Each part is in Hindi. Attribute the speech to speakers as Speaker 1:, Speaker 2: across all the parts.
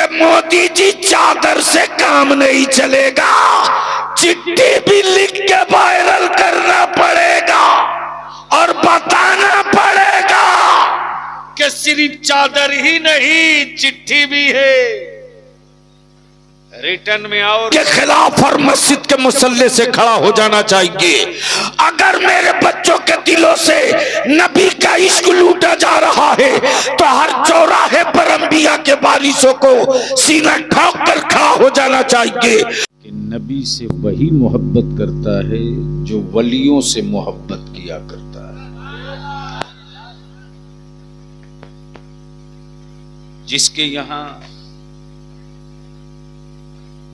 Speaker 1: कि मोदी जी चादर से काम नहीं चलेगा, चिट्ठी भी लिख के वायरल करना पड़ेगा और बताना पड़ेगा कि सिर्फ चादर ही नहीं चिट्ठी भी है, रिटर्न में और के खिलाफ और मस्जिद के मुसल्ले से खड़ा हो जाना चाहिए। अगर मेरे बच्चों के दिलों से नबी का इश्क लूटा जा रहा है तो हर चौराहे पर अंबिया के वारिसों को सीना ठोक कर खड़ा हो जाना चाहिए।
Speaker 2: कि नबी से वही मोहब्बत करता है जो वलियों से मोहब्बत किया करता है। जिसके यहां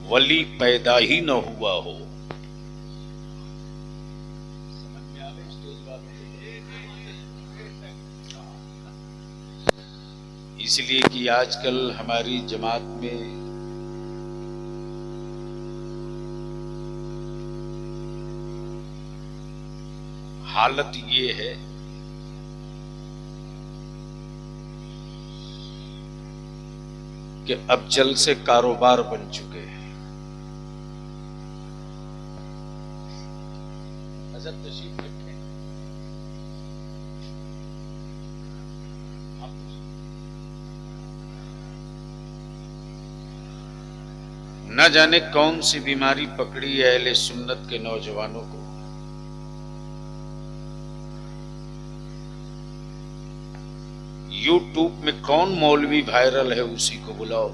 Speaker 2: वली पैदा ही न हुआ हो, इसलिए कि आजकल हमारी जमात में हालत ये है कि अब जल से कारोबार बन चुके हैं। न जाने कौन सी बीमारी पकड़ी है अहले सुन्नत के नौजवानों को। यूट्यूब में कौन मौलवी वायरल है उसी को बुलाओ।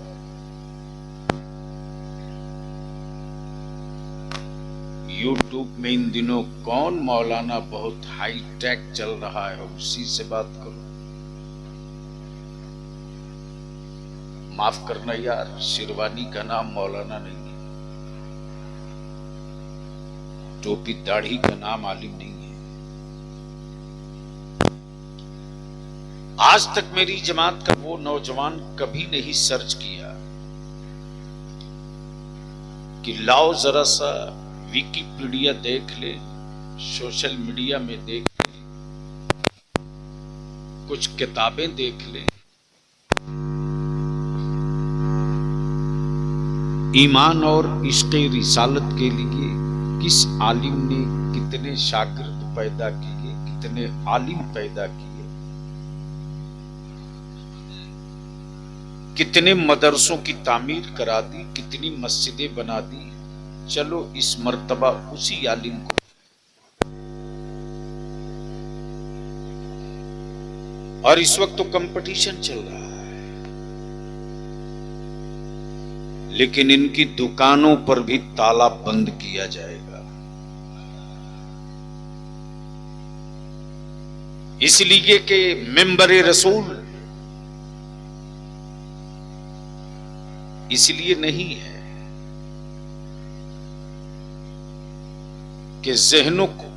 Speaker 2: यूट्यूब में इन दिनों कौन मौलाना बहुत हाई टेक चल रहा है उसी से बात करो। माफ करना यार, शेरवानी का नाम मौलाना नहीं है, टोपी दाढ़ी का नाम आलिम नहीं है। आज तक मेरी जमात का वो नौजवान कभी नहीं सर्च किया कि लाओ जरा सा विकिपीडिया देख ले, सोशल मीडिया में देख ले, कुछ किताबें देख ले, ईमान और इश्क़े रिसालत के लिए किस आलिम ने कितने शागिर्द पैदा किए, कितने आलिम पैदा किए, कितने मदरसों की तामीर करा दी, कितनी मस्जिदें बना दी। चलो इस मर्तबा उसी आलिम को और इस वक्त तो कंपटीशन चल रहा है, लेकिन इनकी दुकानों पर भी ताला बंद किया जाएगा। इसलिए कि मिंबर रसूल इसलिए नहीं है कि ज़हनों को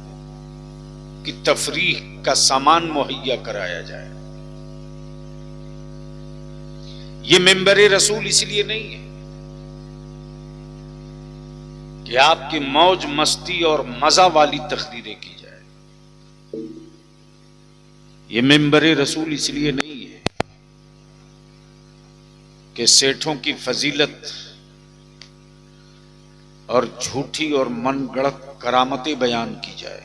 Speaker 2: की तफरीह का सामान मुहैया कराया जाए। यह मिंबर रसूल इसलिए नहीं है कि आपकी मौज मस्ती और मजा वाली तकरीरें की जाए। यह मिंबर रसूल इसलिए नहीं है कि सेठों की फजीलत और झूठी और मनगढ़ंत करामतें बयान की जाए।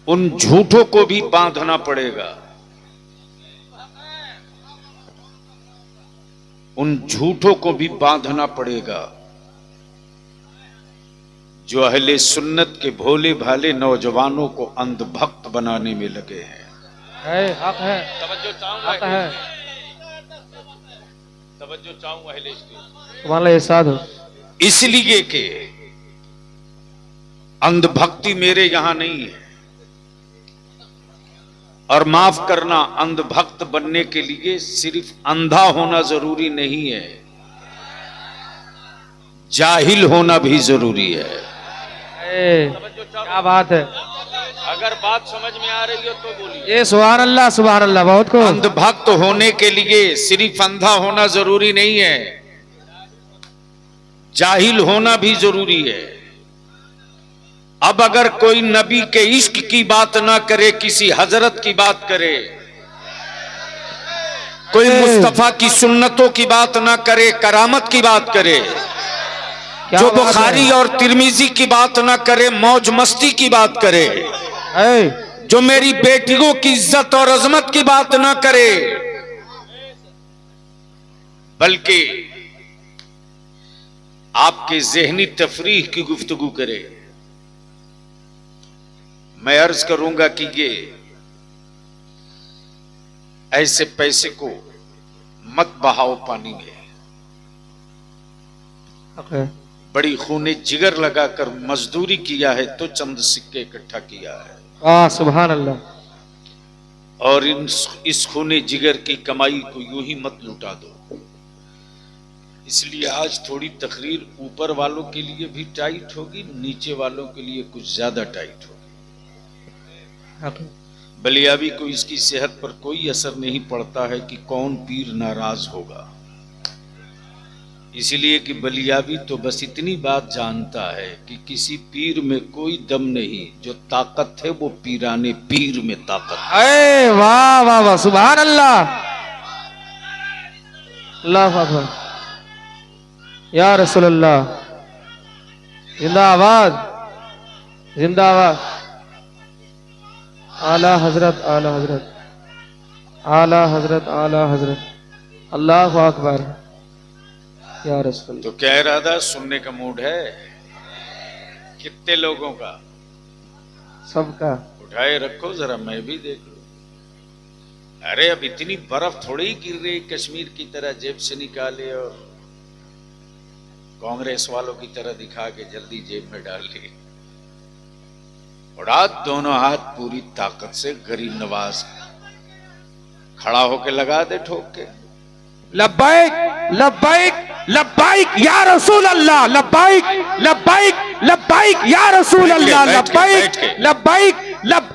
Speaker 2: उन झूठों को भी बांधना पड़ेगा, उन झूठों को भी बांधना पड़ेगा जो अहले सुन्नत के भोले भाले नौजवानों को अंधभक्त बनाने में लगे हैं।
Speaker 3: हक है, हक है,
Speaker 2: तवज्जो चाहूं अहले इसके
Speaker 3: तुम्हारा एहसास हो।
Speaker 2: इसलिए कि अंधभक्ति मेरे यहां नहीं है, और माफ करना, अंधभक्त बनने के लिए सिर्फ अंधा होना जरूरी नहीं है, जाहिल होना भी जरूरी है।
Speaker 3: क्या बात है,
Speaker 2: अगर बात समझ में आ रही हो तो बोलिए।
Speaker 3: ये सुभान अल्लाह बहुत को।
Speaker 2: अंधभक्त होने के लिए सिर्फ अंधा होना जरूरी नहीं है, जाहिल होना भी जरूरी है। अब अगर कोई नबी के इश्क की बात ना करे, किसी हजरत की बात करे,
Speaker 1: कोई मुस्तफा की सुन्नतों की बात ना करे, करामत की बात करे।
Speaker 3: क्या
Speaker 1: जो
Speaker 3: बात है?
Speaker 1: बुखारी और तिरमिजी की बात ना करे, मौज मस्ती की बात करे।
Speaker 3: है
Speaker 1: जो मेरी बेटियों की इज्जत और अजमत की बात ना करे, बल्कि आपके जहनी तफरीह की गुफ्तगू करे। मैं अर्ज करूंगा कि ये ऐसे पैसे को मत बहाओ पानी में।
Speaker 3: है।
Speaker 1: बड़ी खूने जिगर लगाकर मजदूरी किया है तो चंद सिक्के इकट्ठा किया है,
Speaker 3: वाह सुभान अल्लाह।
Speaker 1: और इस खूने जिगर की कमाई को यूं ही मत लुटा दो। इसलिए आज थोड़ी तकरीर ऊपर वालों के लिए भी टाइट होगी, नीचे वालों के लिए कुछ ज्यादा टाइट होगी। बलियाबी को इसकी सेहत पर कोई असर नहीं पड़ता है कि कौन पीर नाराज होगा, इसलिए कि बलियाबी तो बस इतनी बात जानता है कि किसी पीर में कोई दम नहीं, जो ताकत है वो पीराने पीर में ताकत है।
Speaker 3: अरे वाह वाह वाह सुभान अल्लाह, अल्लाह अकबर, या रसूल अल्लाह, जिंदाबाद जिंदाबाद। आला हजरत आला हजरत आला हजरत आला हजरत, अल्लाह अकबर, या रसूल।
Speaker 1: तो क्या इरादा, सुनने का मूड है? कितने लोगों का?
Speaker 3: सबका।
Speaker 1: उठाए रखो जरा, मैं भी देख लूं। अरे अब इतनी बर्फ थोड़ी ही गिर रही कश्मीर की तरह, जेब से निकाले और कांग्रेस वालों की तरह दिखा के जल्दी जेब में डाल ली। उड़ा दोनों हाथ पूरी ताकत से, गरीब नवाज खड़ा होके लगा दे ठोक के।
Speaker 3: लब्बाइक लब्बाइक लब्बाइक या रसूल अल्लाह, लब्बाइक लब्बाइक लब्बाइक या रसूल अल्लाह, लब्बाइक लब्बाइक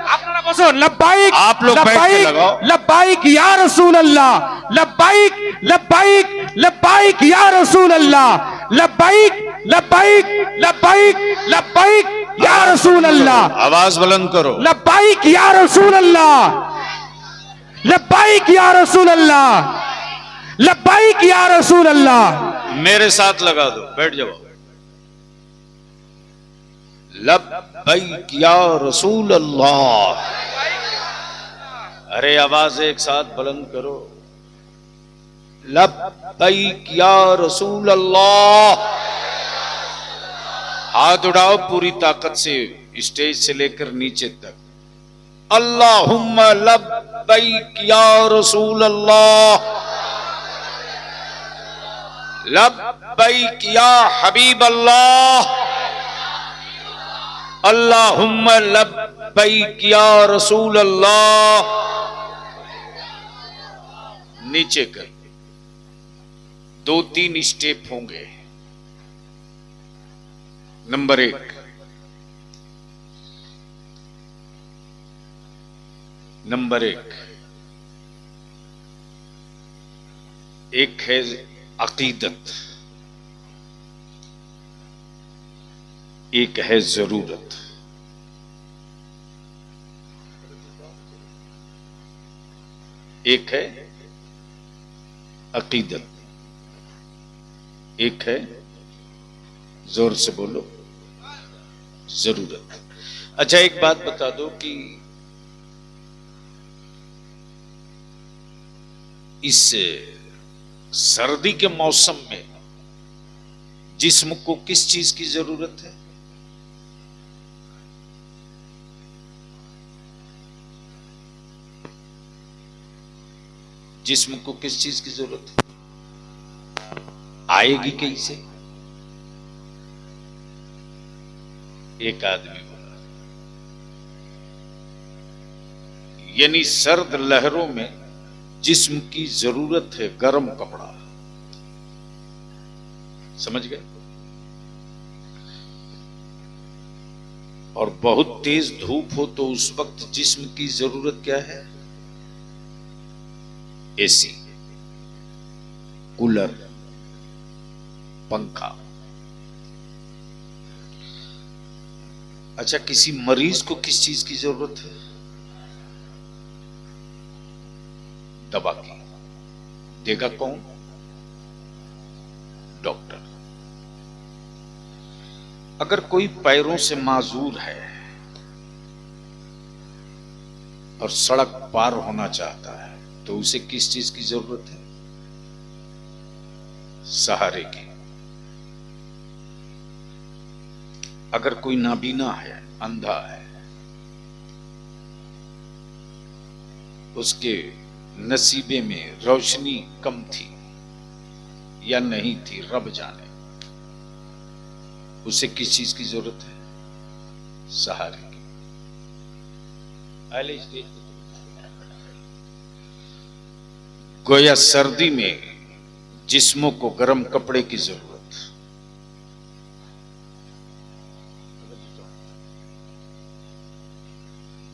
Speaker 3: আপনারা বসুন, लब्बाइक
Speaker 1: आप लोग बैठ के लगाओ।
Speaker 3: लब्बाइक या रसूल अल्लाह, लब्बाइक लब्बाइक लब्बाइक या रसूल अल्लाह, लब्बाइक लब्बाइक लब्बाइक लब्बाइक या रसूल अल्लाह,
Speaker 1: आवाज बुलंद करो।
Speaker 3: लब्बाइक या रसूल अल्लाह, लब्बाइक या रसूल अल्लाह, लब्बाइक या रसूल अल्लाह।
Speaker 1: मेरे साथ लगा दो, बैठ जाओ। लब्बैक या रसूल अल्लाह। अरे आवाज एक साथ बुलंद करो। लब्बैक या रसूल अल्लाह। हाथ उठाओ पूरी ताकत से, स्टेज से लेकर नीचे तक। अल्लाहुम्मा लब्बैक या रसूल अल्लाह, लब्बैक या हबीब अल्लाह, अल्लाहुम्मा लब्बैक या रसूल अल्लाह। नीचे कर, 2-3 स्टेप होंगे। नंबर 1, नंबर 1 है अकीदत, एक है जरूरत। एक है अकीदत, एक है, जोर से बोलो, जरूरत। अच्छा एक बात बता दो कि इस सर्दी के मौसम में जिस्म को किस चीज की जरूरत है? जिस्म को किस चीज की जरूरत है? आएगी कैसे? एक आदमी बोला, यानी सर्द लहरों में जिस्म की जरूरत है गर्म कपड़ा। समझ गए? और बहुत तेज धूप हो तो उस वक्त जिस्म की जरूरत क्या है? एसी, कूलर, पंखा। अच्छा किसी मरीज को किस चीज की जरूरत है? दवा की।
Speaker 2: देगा कौन? डॉक्टर। अगर कोई पैरों से माजूर है और सड़क पार होना चाहता है तो उसे किस चीज की जरूरत है? सहारे की। अगर कोई नाबीना है, अंधा है, उसके नसीबे में रोशनी कम थी या नहीं थी, रब जाने, उसे किस चीज की जरूरत है? सहारे की। गोया सर्दी में जिस्मों को गर्म कपड़े की जरूरत,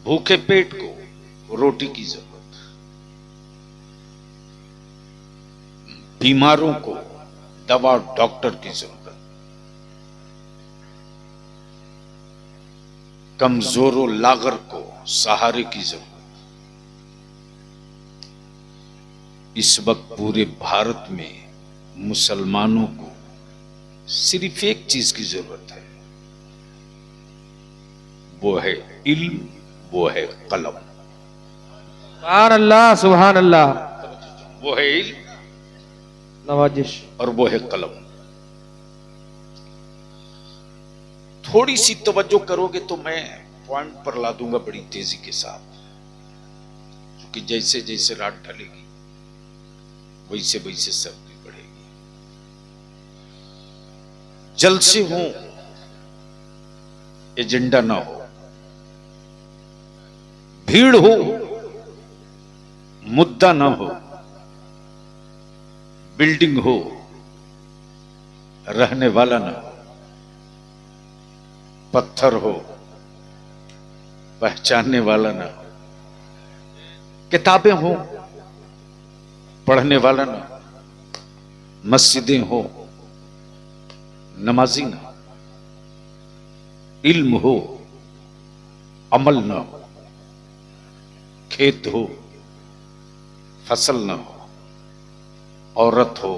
Speaker 2: भूखे पेट को रोटी की जरूरत, बीमारों को दवा डॉक्टर की जरूरत, कमजोरों लागर को सहारे की जरूरत। इस वक्त पूरे भारत में मुसलमानों को सिर्फ एक चीज की जरूरत है, वो है इल्म, वो है कलम।
Speaker 3: सुभान अल्लाह, सुभान अल्लाह।
Speaker 2: वो है इल्म,
Speaker 3: नवाजिश, और
Speaker 2: वो है कलम। थोड़ी सी तवज्जो करोगे तो मैं पॉइंट पर ला दूंगा बड़ी तेजी के साथ, क्योंकि जैसे जैसे रात ढलेगी वैसे वैसे सर्दी बढ़ेगी। जलसे हो, एजेंडा ना हो, भीड़ हो, मुद्दा ना हो, बिल्डिंग हो, रहने वाला ना हो, पत्थर हो, पहचानने वाला ना हो, किताबें हो, पढ़ने वाला ना हो, मस्जिदें हो, नमाजी ना हो, इल्म हो, अमल ना हो, खेत हो, फसल ना हो, औरत हो,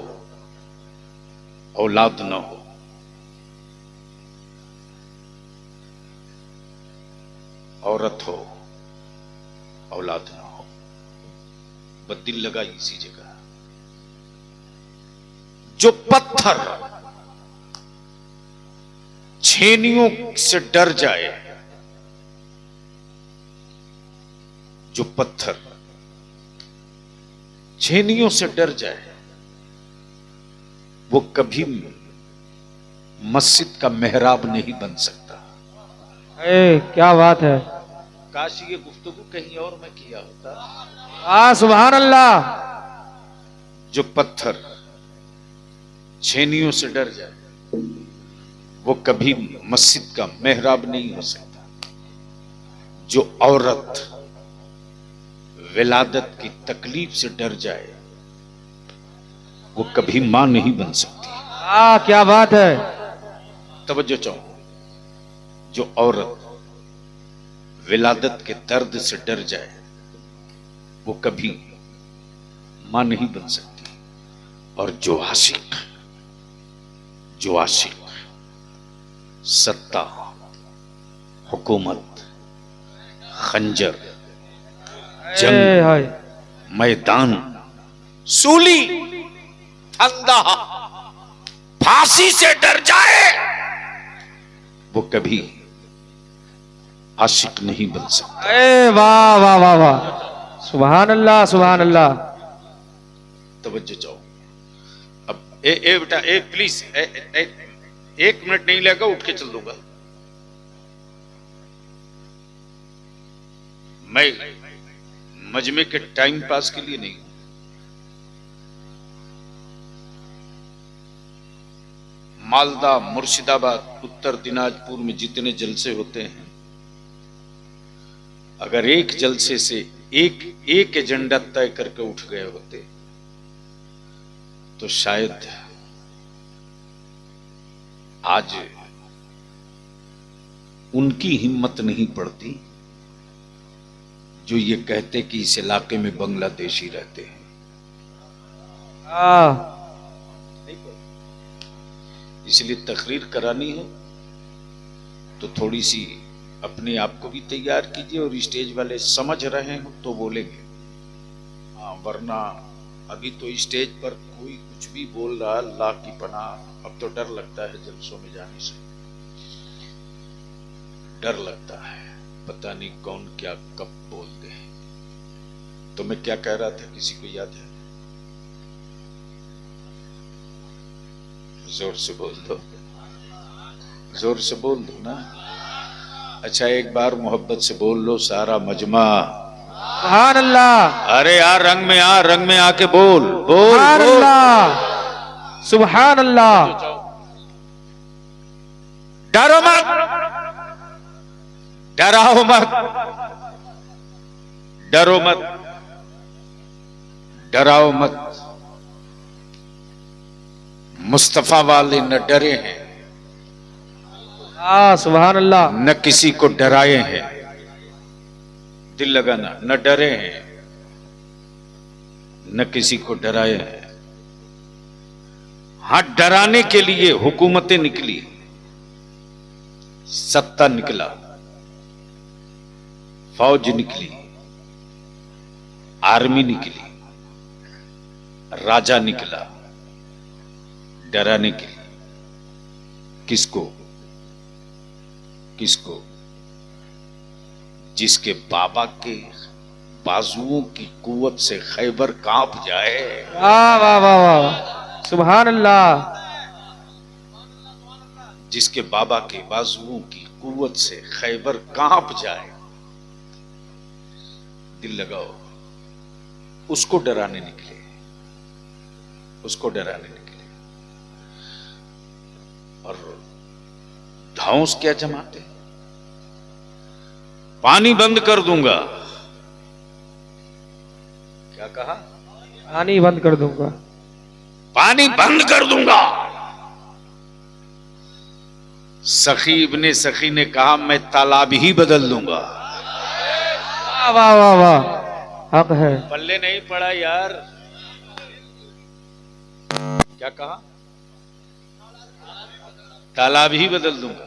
Speaker 2: औलाद ना हो, औरत हो, औलाद ना हो, बदिल लगा इसी जगह। जो पत्थर छेनियों से डर जाए, जो पत्थर छेनियों से डर जाए, वो कभी मस्जिद का मेहराब नहीं बन सकता।
Speaker 3: क्या बात है।
Speaker 2: काश ये गुफ्तगू कहीं और में किया होता।
Speaker 3: सुभान अल्लाह।
Speaker 2: जो पत्थर छेनियों से डर जाए वो कभी मस्जिद का मेहराब नहीं हो सकता। जो औरत विलादत की तकलीफ से डर जाए वो कभी मां नहीं बन सकती।
Speaker 3: क्या बात है।
Speaker 2: तवज्जो चाहूं। जो औरत विलादत के दर्द से डर जाए वो कभी मां नहीं बन सकती। और जो आशिक सत्ता, हुकूमत, खंजर, जंग, मैदान, सूली, फंदा, फांसी से डर जाए वो कभी आशिक नहीं बन सकता।
Speaker 3: वाह वाह वाह वाह, सुभान अल्लाह, सुभान अल्लाह।
Speaker 2: तवज्जो चाहो। अब बेटा प्लीज 1 मिनट नहीं लगेगा, उठ के चल दूंगा। मैं मजमे के टाइम पास के लिए नहीं हूं। मालदा, मुर्शिदाबाद, उत्तर दिनाजपुर में जितने जलसे होते हैं, अगर एक जलसे से एक एजेंडा तय करके उठ गए होते तो शायद आज उनकी हिम्मत नहीं पड़ती जो ये कहते कि इस इलाके में बांग्लादेशी रहते हैं।
Speaker 3: हाँ
Speaker 2: इसलिए तकरीर करानी है तो थोड़ी सी अपने आप को भी तैयार कीजिए और स्टेज वाले समझ रहे हो तो बोलेंगे, हाँ, वरना अभी तो स्टेज पर कोई कुछ भी बोल रहा है, अल्लाह की पनाह। अब तो डर लगता है जलसों में जाने से, डर लगता है, पता नहीं कौन क्या कब बोल दे। तो मैं क्या कह रहा था, किसी को याद है? जोर से बोल दो, जोर से बोल दो ना। अच्छा एक बार मोहब्बत से बोल लो सारा मजमा,
Speaker 3: सुभान अल्लाह,
Speaker 2: अरे यार रंग में आ, रंग में आके बोल बोल
Speaker 3: सुभान
Speaker 2: बोल।
Speaker 3: अल्लाह, सुभान अल्लाह।
Speaker 2: डरो मत, डराओ मत, डरो मत, डराओ मत। मुस्तफा वाले न डरे हैं,
Speaker 3: हाँ सुभान अल्लाह।
Speaker 2: न किसी को डराए हैं। दिल लगाना, न डरे हैं, न किसी को डराए हैं। हां डराने के लिए हुकूमतें निकली, सत्ता निकला, फौज निकली, आर्मी निकली, राजा निकला डराने के लिए। किसको? किसको? जिसके बाबा के बाजुओं की कुव्वत से खैबर कांप जाए।
Speaker 3: वाह वाह वाह वाह, सुभान अल्लाह।
Speaker 2: जिसके बाबा के बाजुओं की कुव्वत से खैबर कांप जाए, दिल लगाओ, उसको डराने निकले, उसको डराने निकले। और धौंस क्या जमाते, पानी बंद कर दूंगा। क्या कहा?
Speaker 3: पानी बंद कर दूंगा,
Speaker 2: पानी बंद कर दूंगा। सखी इब्ने सखी ने कहा मैं तालाब ही बदल दूंगा।
Speaker 3: वाह वाह वाह वाह, हक है।
Speaker 2: पल्ले नहीं पड़ा यार। क्या कहा? तालाब ही बदल दूंगा।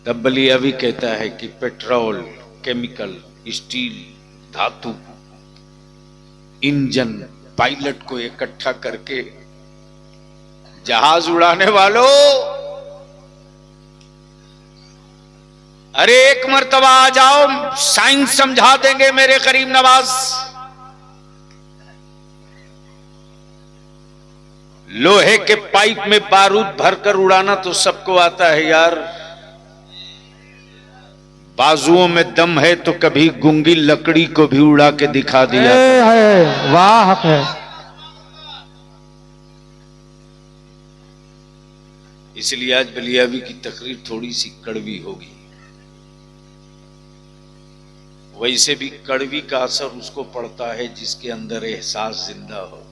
Speaker 2: तब बलिया भी कहता है कि पेट्रोल, केमिकल, स्टील, धातु, इंजन, पायलट को इकट्ठा करके जहाज उड़ाने वालों, अरे एक मर्तबा आ जाओ, साइंस समझा देंगे मेरे करीम नवाज। लोहे के पाइप में बारूद भरकर उड़ाना तो सबको आता है यार। बाजुओं में दम है तो कभी गूंगी लकड़ी को भी उड़ा के दिखा दिया
Speaker 3: है। वाह हक है।
Speaker 2: इसलिए आज बलियावी की तकरीर थोड़ी सी कड़वी होगी। वैसे भी कड़वी का असर उसको पड़ता है जिसके अंदर एहसास जिंदा हो।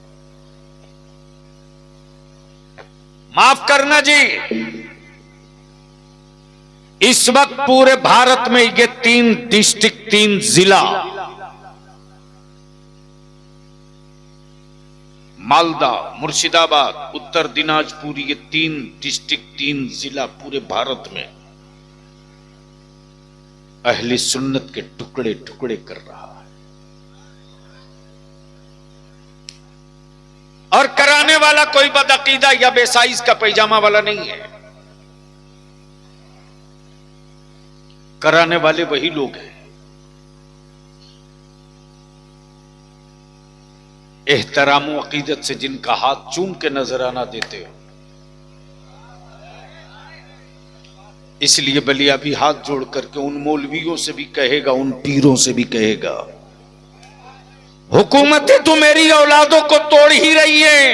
Speaker 2: माफ करना जी, इस वक्त पूरे भारत में ये 3 डिस्ट्रिक्ट, 3 जिला, मालदा, मुर्शिदाबाद, उत्तर दिनाजपुर, ये 3 डिस्ट्रिक्ट, 3 जिला पूरे भारत में अहले सुन्नत के टुकड़े टुकड़े कर रहा है। और कराने वाला कोई बदअकीदा या बेसाइज का पैजामा वाला नहीं है। कराने वाले वही लोग हैं। एहतराम व अकीदत से जिनका हाथ चूम के नजराना देते हो। इसलिए बलिया भी हाथ जोड़ करके उन मौलवियों से भी कहेगा, उन पीरों से भी कहेगा, हुकूमतें तो मेरी औलादों को तोड़ ही रही हैं।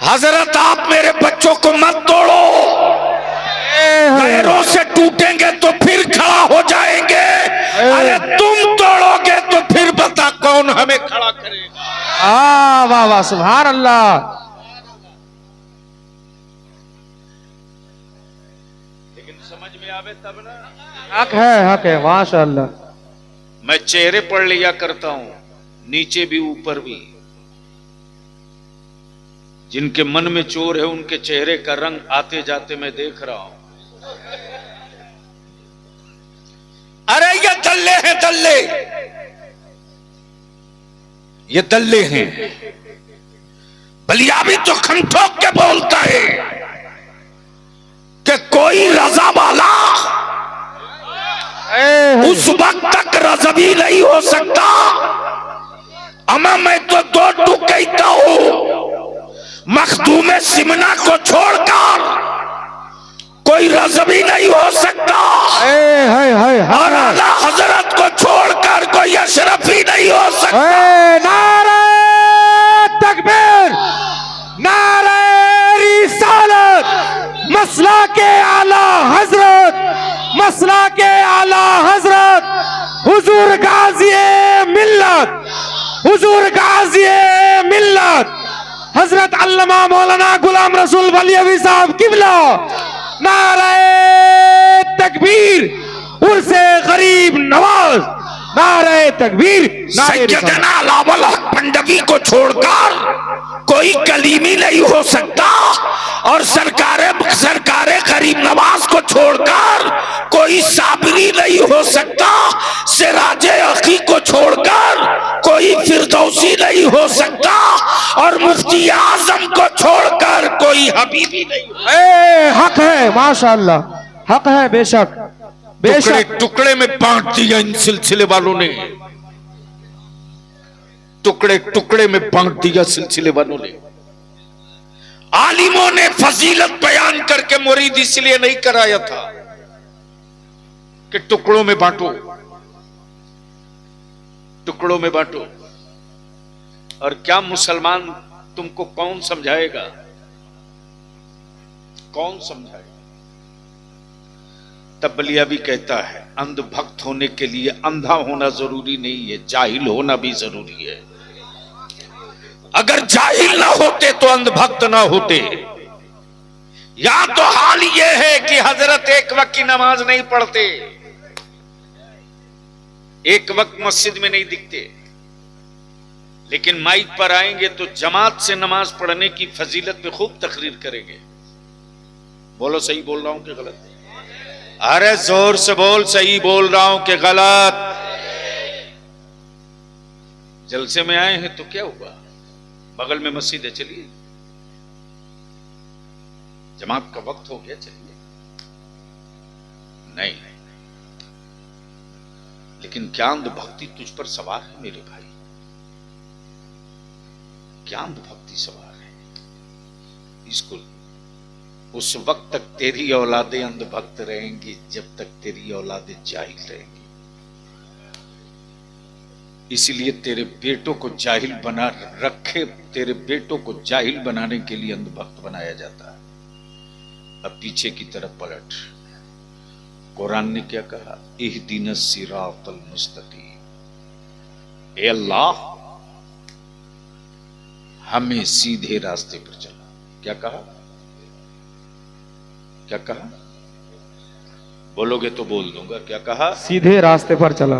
Speaker 2: हजरत आप मेरे बच्चों को मत तोड़ो, पैरों से टूटेंगे तो फिर खड़ा हो जाएंगे। अरे तुम तोड़ोगे तो फिर बता कौन हमें खड़ा करेगा।
Speaker 3: वाह वाह, सुभान अल्लाह।
Speaker 2: लेकिन समझ में आवे तब ना।
Speaker 3: हक है माशाअल्लाह।
Speaker 2: मैं चेहरे पढ़ लिया करता हूं, नीचे भी ऊपर भी। जिनके मन में चोर है उनके चेहरे का रंग आते जाते मैं देख रहा हूं।
Speaker 1: अरे ये दल्ले हैं, दल्ले, ये दल्ले हैं। बलिया भी तो खम ठोक के बोलता है कि कोई रजा वाला उस वक्त तक रजबी नहीं हो सकता। अमा मैं तो दो टूक कहता हूं, मखदूम सिमना को छोड़कर कोई रजबी नहीं हो सकता, और आला हजरत को छोड़कर कोई अशरफी नहीं हो सकता।
Speaker 3: नारे तकबीर, नारे रिसालत, मसला के आला हजरत, मसला के आला हजरत हुजूर गाज़ी मिल्लत, हुजूर गाज़ी मिल्लत हजरत अल्लामा मौलाना गुलाम रसूल बलियावी साहब किबला। नारे तकबीर, उर्से गरीब नवाज, नारे तकबीर, नारे
Speaker 1: सैयदना लावल हक पंडवी को छोड़कर कोई कलीमी नहीं हो सकता, और सरकारे गरीब नवाज को छोड़कर कोई साबरी नहीं हो सकता, सिराजे अखी को छोड़कर कोई फिरदौसी नहीं हो सकता, और मुफ्ती आजम को छोड़कर कोई हबीबी नहीं हो।
Speaker 3: हक है, माशाअल्लाह, हक है, बेशक
Speaker 1: टुकड़े टुकड़े में बांट दिया इन सिलसिले वालों ने, टुकड़े टुकड़े में बांट दिया सिलसिले वालों ने। आलिमों ने फजीलत बयान करके मुरीद इसलिए नहीं कराया था कि टुकड़ों में बांटो, टुकड़ों में बांटो। और क्या मुसलमान तुमको कौन समझाएगा, कौन समझाएगा? तब बलिया भी कहता है अंधभक्त होने के लिए अंधा होना जरूरी नहीं है, जाहिल होना भी जरूरी है। अगर जाहिल ना होते तो अंधभक्त ना होते। या तो हाल यह है कि हजरत एक वक्त की नमाज नहीं पढ़ते, एक वक्त मस्जिद में नहीं दिखते, लेकिन माइक पर आएंगे तो जमात से नमाज पढ़ने की फजीलत पे खूब तकरीर करेंगे। बोलो सही बोल रहा हूं कि गलत? अरे जोर से बोल, सही बोल रहा हूं कि गलत? जलसे में आए हैं तो क्या हुआ, बगल में मस्जिद है, चलिए, जमात का वक्त हो गया, चलिए। नहीं, लेकिन क्या अंधभक्ति तुझ पर सवार है मेरे भाई? क्या अंधभक्ति सवार है? इसको उस वक्त तक तेरी औलादे अंधभक्त रहेंगी जब तक तेरी औलादे जाहिल रहेंगी। इसलिए तेरे बेटों को जाहिल बना रखे, तेरे बेटों को जाहिल बनाने के लिए अंधभक्त बनाया जाता है। अब पीछे की तरफ पलट, कुरान ने क्या कहा? इहदिनस सिरातल मुस्तकीम, ए अल्लाह हमें सीधे रास्ते पर चला। क्या कहा? क्या कहा? बोलोगे तो बोल दूंगा। क्या कहा?
Speaker 3: सीधे रास्ते पर चला।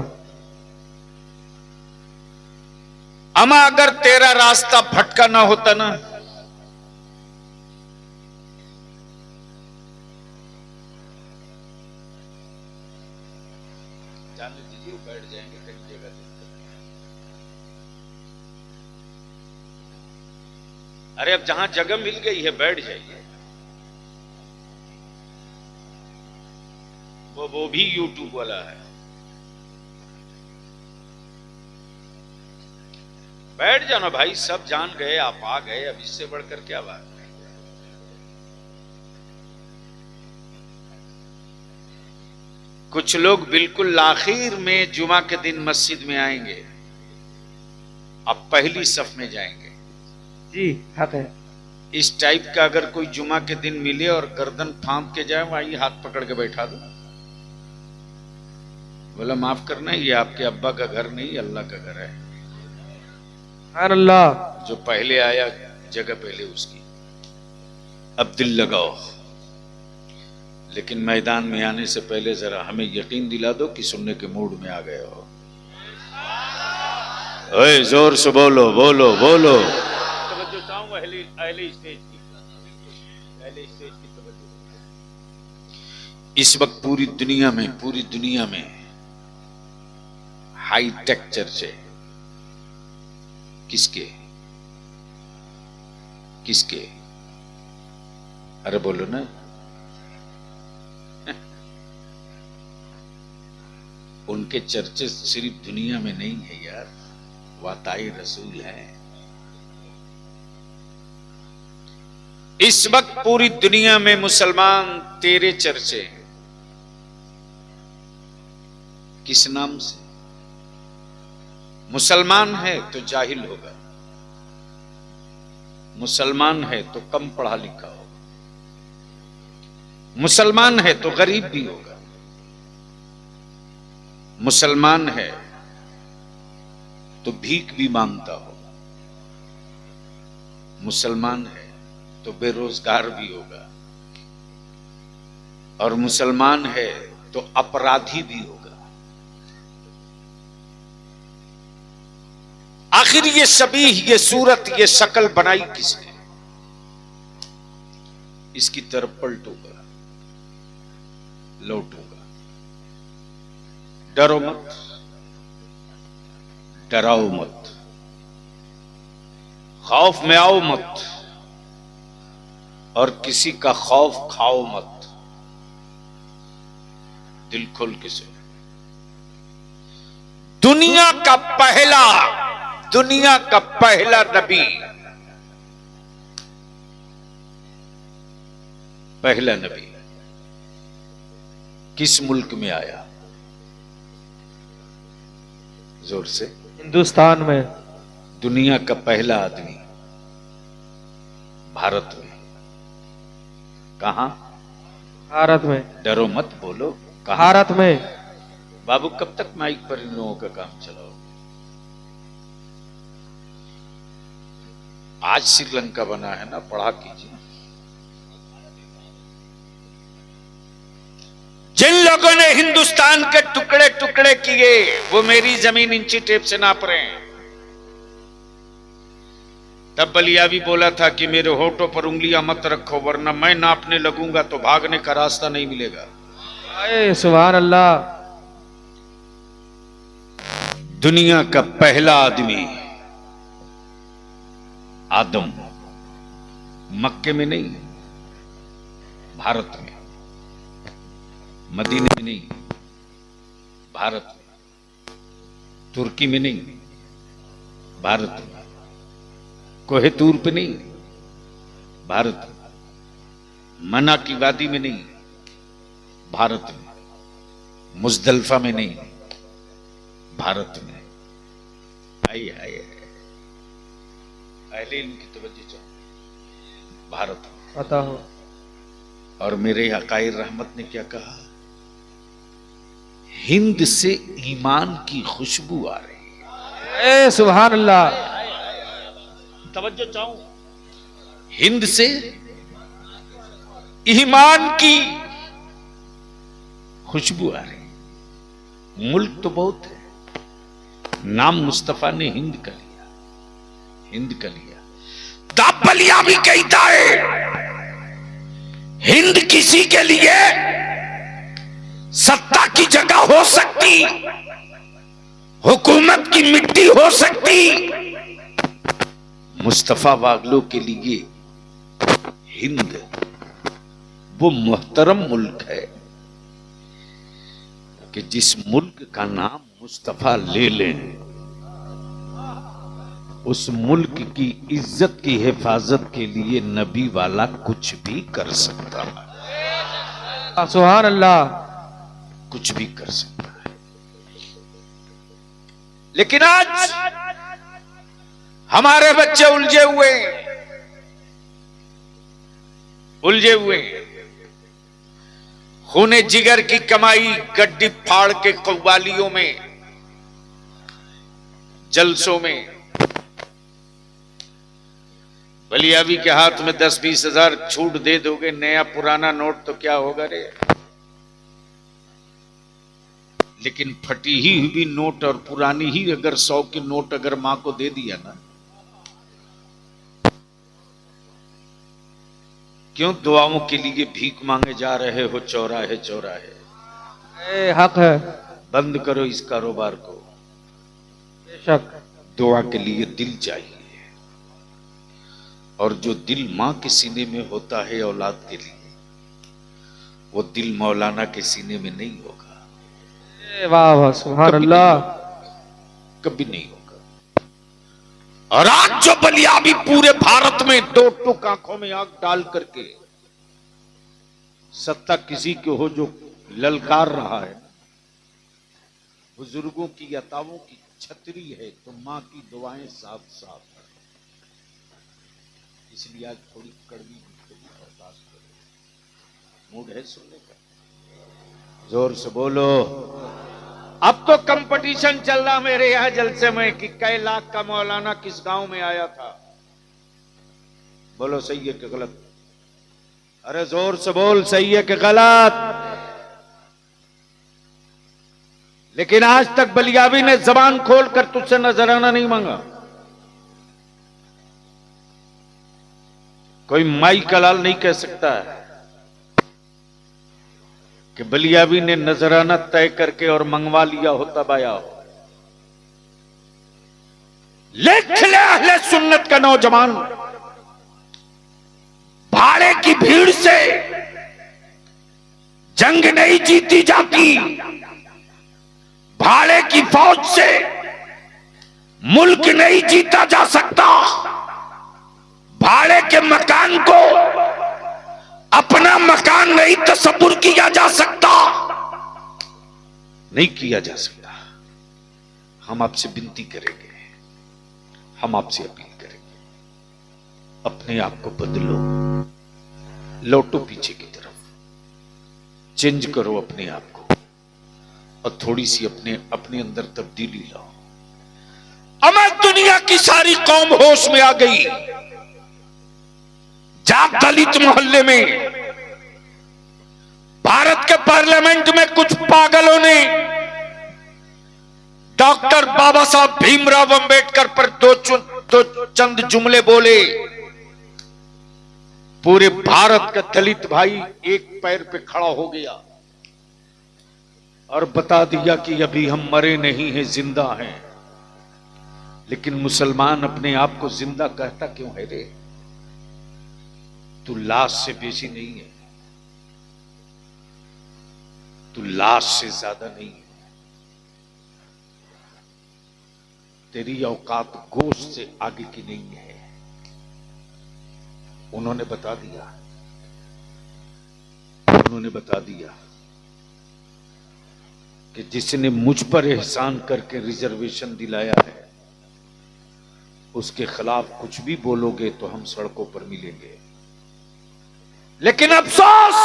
Speaker 2: अमा अगर तेरा रास्ता भटका ना होता ना, जाने दीजिए, बैठ जाएंगे कहीं जगह देखकर। अरे अब जहां जगह मिल गई है बैठ जाइए। वो भी यूट्यूब वाला है, बैठ जाना भाई, सब जान गए, आप आ गए, अब इससे बढ़कर क्या बात है? कुछ लोग बिल्कुल आखिर में जुमा के दिन मस्जिद में आएंगे, अब पहली सफ में जाएंगे।
Speaker 3: जी हक है।
Speaker 2: इस टाइप का अगर कोई जुमा के दिन मिले और गर्दन फांप के जाए, वहीं हाथ पकड़ के बैठा दो, बोला माफ करना, ये आपके अब्बा का घर नहीं, अल्लाह का घर है।
Speaker 3: अल्लाह
Speaker 2: जो पहले आया जगह पहले उसकी। अब दिल लगाओ, लेकिन मैदान में आने से पहले जरा हमें यकीन दिला दो कि सुनने के मूड में आ गए हो। ओए जोर से बोलो बोलो बोलो। तवज्जो चाहूंगा अहले स्टेज की तवज्जो। इस वक्त पूरी दुनिया में हाईटेक चर्चे किसके अरे बोलो ना। उनके चर्चे सिर्फ दुनिया में नहीं है यार, वाताई रसूल है। इस वक्त पूरी दुनिया में मुसलमान तेरे चर्चे किस नाम से? मुसलमान है तो जाहिल होगा, मुसलमान है तो कम पढ़ा लिखा होगा, मुसलमान है तो गरीब भी होगा, मुसलमान है तो भीख भी मांगता होगा, मुसलमान है तो बेरोजगार भी होगा, और मुसलमान है तो अपराधी भी होगा। आखिर ये शबीह, ये सूरत, ये शक्ल बनाई किसने? इसकी तरफ पलटूंगा, लौटूंगा। डरो मत, डराओ मत, खौफ में आओ मत, और किसी का खौफ खाओ मत। दिल खोल के सुनो। दुनिया का पहला नबी किस मुल्क में आया? जोर से।
Speaker 3: हिंदुस्तान में।
Speaker 2: दुनिया का पहला आदमी भारत में। कहां?
Speaker 3: भारत में।
Speaker 2: डरो मत, बोलो कहां?
Speaker 3: भारत में।
Speaker 2: बाबू कब तक माइक पर इन लोगों का काम चलाओ? आज श्रीलंका बना है ना, पढ़ा कीजिए। जिन लोगों ने हिंदुस्तान के टुकड़े टुकड़े किए वो मेरी जमीन इंची टेप से नाप रहे हैं। तब बलियावी बोला था कि मेरे होठों पर उंगलियां मत रखो वरना मैं नापने लगूंगा तो भागने का रास्ता नहीं मिलेगा।
Speaker 3: सुभान अल्लाह।
Speaker 2: दुनिया का पहला आदमी आदम, मक्के में नहीं, भारत में। मदीने में नहीं, भारत में। तुर्की में नहीं, भारत में। कोहेतूर पे नहीं, भारत में। मना की वादी में नहीं, भारत में। मुजदलफा में नहीं, भारत में। आई आई अहले इल्म की तवज्जो चाहिए। भारत में
Speaker 3: पता हो।
Speaker 2: और मेरे हकाइर रहमत ने क्या कहा? हिंद से ईमान की खुशबू आ रही है।
Speaker 3: सुभान अल्लाह।
Speaker 2: तवज्जो चाहूं। हिंद से ईमान की खुशबू आ रही। मुल्क तो बहुत है, नाम मुस्तफा ने हिंद का लिया, हिंद का लिया। दापलिया भी कहता है हिंद किसी के लिए सत्ता की जगह हो सकती, हुकूमत की मिट्टी हो सकती। मुस्तफा वागलों के लिए हिंद वो मुहतरम मुल्क है कि जिस मुल्क का नाम मुस्तफा ले लें, उस मुल्क की इज्जत की हिफाजत के लिए नबी वाला कुछ भी कर सकता है।
Speaker 3: सुभान अल्लाह।
Speaker 2: कुछ भी कर सकता है। लेकिन आज हमारे बच्चे उलझे हुए खूने जिगर की कमाई गड्डी फाड़ के कव्वालियों में, जलसों में। बलियावी के हाथ में 10-20 हजार छूट दे दोगे, नया पुराना नोट तो क्या होगा रे? लेकिन फटी ही हुई नोट और पुरानी ही अगर 100 के नोट अगर मां को दे दिया ना, क्यों दुआओं के लिए भीख मांगे जा रहे हो चौराहे चौराहे?
Speaker 3: हक है।
Speaker 2: बंद करो इस कारोबार को।
Speaker 3: बेशक।
Speaker 2: दुआ के लिए दिल चाहिए, और जो दिल मां के सीने में होता है औलाद के लिए, वो दिल मौलाना के सीने में नहीं होगा।
Speaker 3: वाह वाह, सुभान अल्लाह।
Speaker 2: कभी नहीं होगा। और आज जो बलियाबी पूरे भारत में दो टुक आंखों में आग डाल करके सत्ता किसी के हो जो ललकार रहा है, बुजुर्गों की अताओं की छतरी है तो मां की दुआएं साफ साफ है। इसलिए आज थोड़ी कड़वी बर्दाश्त करो। मूड है सुनने का? जोर से बोलो। अब तो कंपटीशन चल रहा मेरे यहां जलसे में कि कई लाख का मौलाना किस गांव में आया था। बोलो सही है कि गलत? अरे जोर से बोल, सही है कि गलत? लेकिन आज तक बलियाबी ने जबान खोलकर तुझसे नजराना नहीं मांगा। कोई माई कलाल नहीं कह सकता है कि बलियाबी ने नजराना तय करके और मंगवा लिया हो तब आया हो। लिख ले अहले सुन्नत का नौजवान, भाड़े की भीड़ से जंग नहीं जीती जाती, भाड़े की फौज से मुल्क नहीं जीता जा सकता, भाड़े के मकान को अपना मकान नहीं तसव्वुर किया जा सकता, नहीं किया जा सकता। हम आपसे विनती करेंगे, हम आपसे अपील करेंगे, अपने आप को बदलो, लौटो पीछे की तरफ, चेंज करो अपने आप को और थोड़ी सी अपने अंदर तब्दीली लाओ। अमर दुनिया की सारी कौम होश में आ गई। जाट दलित मोहल्ले में भारत के पार्लियामेंट में कुछ पागलों ने डॉक्टर बाबा साहब भीमराव अंबेडकर पर दो चंद जुमले बोले। पूरे भारत का दलित भाई एक पैर पे खड़ा हो गया और बता दिया कि अभी हम मरे नहीं हैं, जिंदा हैं। लेकिन मुसलमान अपने आप को जिंदा कहता क्यों है रे? तू लाश से बेशी नहीं है, तू लाश से ज्यादा नहीं है। तेरी औकात गोश्त से आगे की नहीं है। उन्होंने बता दिया, उन्होंने बता दिया कि जिसने मुझ पर एहसान करके रिजर्वेशन दिलाया है, उसके खिलाफ कुछ भी बोलोगे तो हम सड़कों पर मिलेंगे। लेकिन अफसोस,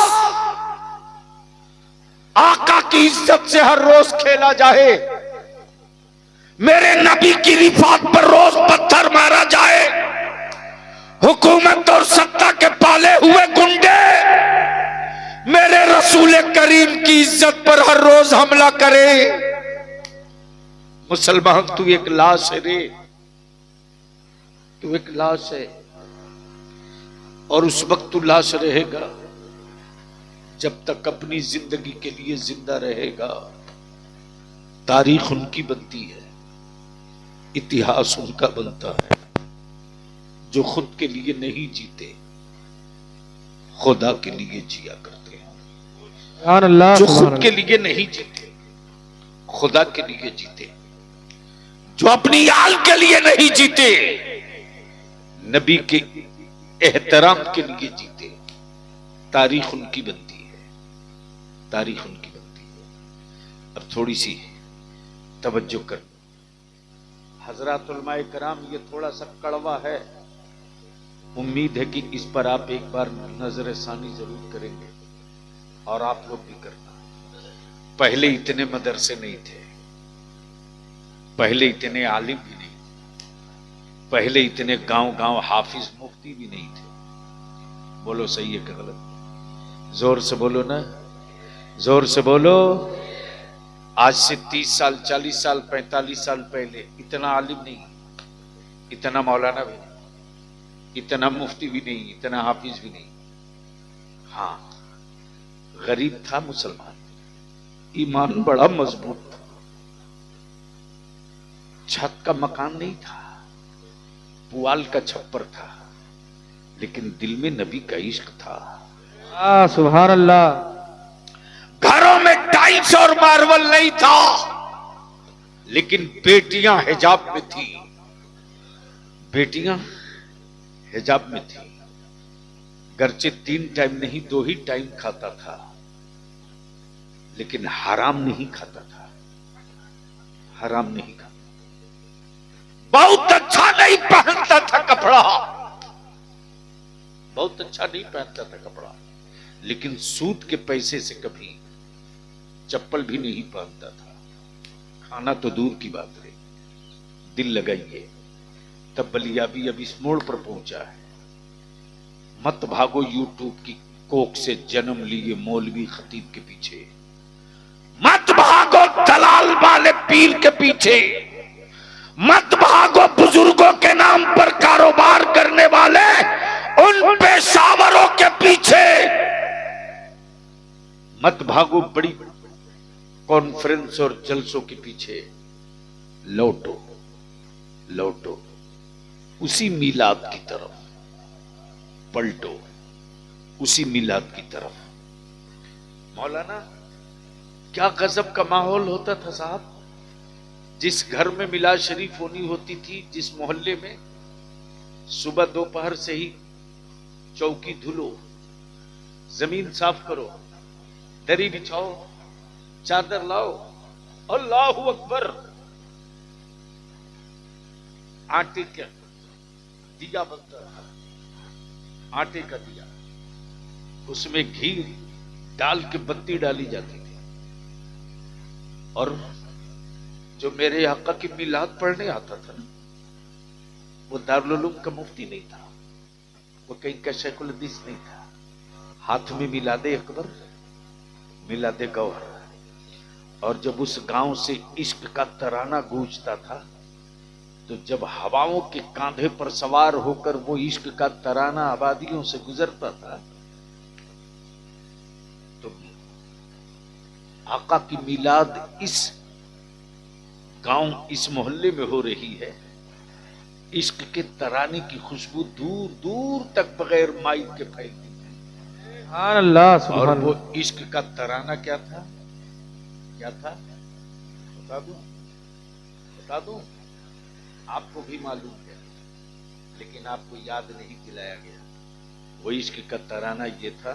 Speaker 2: आका की इज्जत से हर रोज खेला जाए, मेरे नबी की रिफात पर रोज पत्थर मारा जाए, हुकूमत और सत्ता के पाले हुए गुंडे मेरे रसूल करीम की इज्जत पर हर रोज हमला करे। मुसलमान तू एक लाश है रे, तू एक लाश है। और उस वक्त तू लाश रहेगा जब तक अपनी जिंदगी के लिए जिंदा रहेगा। तारीख उनकी बनती है, इतिहास उनका बनता है जो खुद के लिए नहीं जीते, खुदा के लिए जिया करते हैं। जो खुद के लिए नहीं जीते, खुदा के लिए जीते। जो अपनी आल के लिए नहीं जीते, नबी के एहतराम के लिए जीते। तारीख उनकी बनती है, तारीख उनकी बनती है। अब थोड़ी सी तवज्जो कर हजरात उलमाए कराम, ये थोड़ा सा कड़वा है। उम्मीद है कि इस पर आप एक बार नजर सानी जरूर करेंगे और आप लोग भी करना। पहले इतने मदरसे नहीं थे, पहले इतने आलिम भी नहीं, पहले इतने गांव गांव हाफिज मुफ्ती भी नहीं थे। बोलो सही है कि गलत? जोर से बोलो ना, जोर से बोलो। आज से 30 साल 40 साल 45 साल पहले इतना आलिम नहीं, इतना मौलाना भी नहीं, इतना मुफ्ती भी नहीं, इतना हाफिज भी नहीं। हाँ, गरीब था मुसलमान, ईमान बड़ा मजबूत था, छत का मकान नहीं था, पुआल का छप्पर था, लेकिन दिल में नबी का इश्क था।
Speaker 3: सुभान अल्लाह।
Speaker 2: घरों में टाइल्स और मार्बल नहीं था, लेकिन बेटियां हिजाब में थी, बेटियां हिजाब में थी। गर्चे 3 टाइम नहीं 2 ही टाइम खाता था, लेकिन हराम नहीं खाता था, हराम नहीं खाता। बहुत अच्छा नहीं पहनता था कपड़ा, बहुत अच्छा नहीं पहनता था कपड़ा, लेकिन सूद के पैसे से कभी चप्पल भी नहीं पहनता था। खाना तो दूर की बात है, दिल लगाइए तब बलियाबी अब इस मोड़ पर पहुंचा है। मत भागो यूट्यूब की कोख से जन्म लिए मौलवी खतीब के पीछे, मत भागो दलाल वाले पीर के पीछे, मत भागो बुजुर्गों के नाम पर कारोबार करने वाले उन पेशावरों के पीछे, मत भागो बड़ी कॉन्फ्रेंस और जलसों के पीछे। लौटो लौटो उसी मीलाद की तरफ, पलटो उसी मीलाद की तरफ। मौलाना क्या गजब का माहौल होता था साहब। जिस घर में मिलाद शरीफ होनी होती थी, जिस मोहल्ले में, सुबह दोपहर से ही चौकी धुलो, जमीन साफ करो, दरी बिछाओ, चादर लाओ, अल्लाहु अकबर। आटे का दिया बनता था, आटे का दिया, उसमें घी डाल के बत्ती डाली जाती थी। और जो मेरे आका की मिलाद पढ़ने आता था ना, वो दारुल उलूम का मुफ्ती नहीं था, वो कहीं का शेखुल हदीस नहीं था। हाथ में मिलादे अकबर, मिलादे गौहर। और जब उस गांव से इश्क का तराना गूंजता था, तो जब हवाओं के कांधे पर सवार होकर वो इश्क का तराना आबादियों से गुजरता था, तो आका की मिलाद इस गांव, इस मोहल्ले में हो रही है। इश्क के तराने की खुशबू दूर दूर तक बगैर माइक के फैलती है।
Speaker 3: सुभान अल्लाह, सुभान
Speaker 2: और वो
Speaker 3: अल्लाह।
Speaker 2: इश्क का तराना क्या था, क्या था? बता दूं, बता दूं? आपको भी मालूम है, लेकिन आपको याद नहीं दिलाया गया। वो इश्क का तराना ये था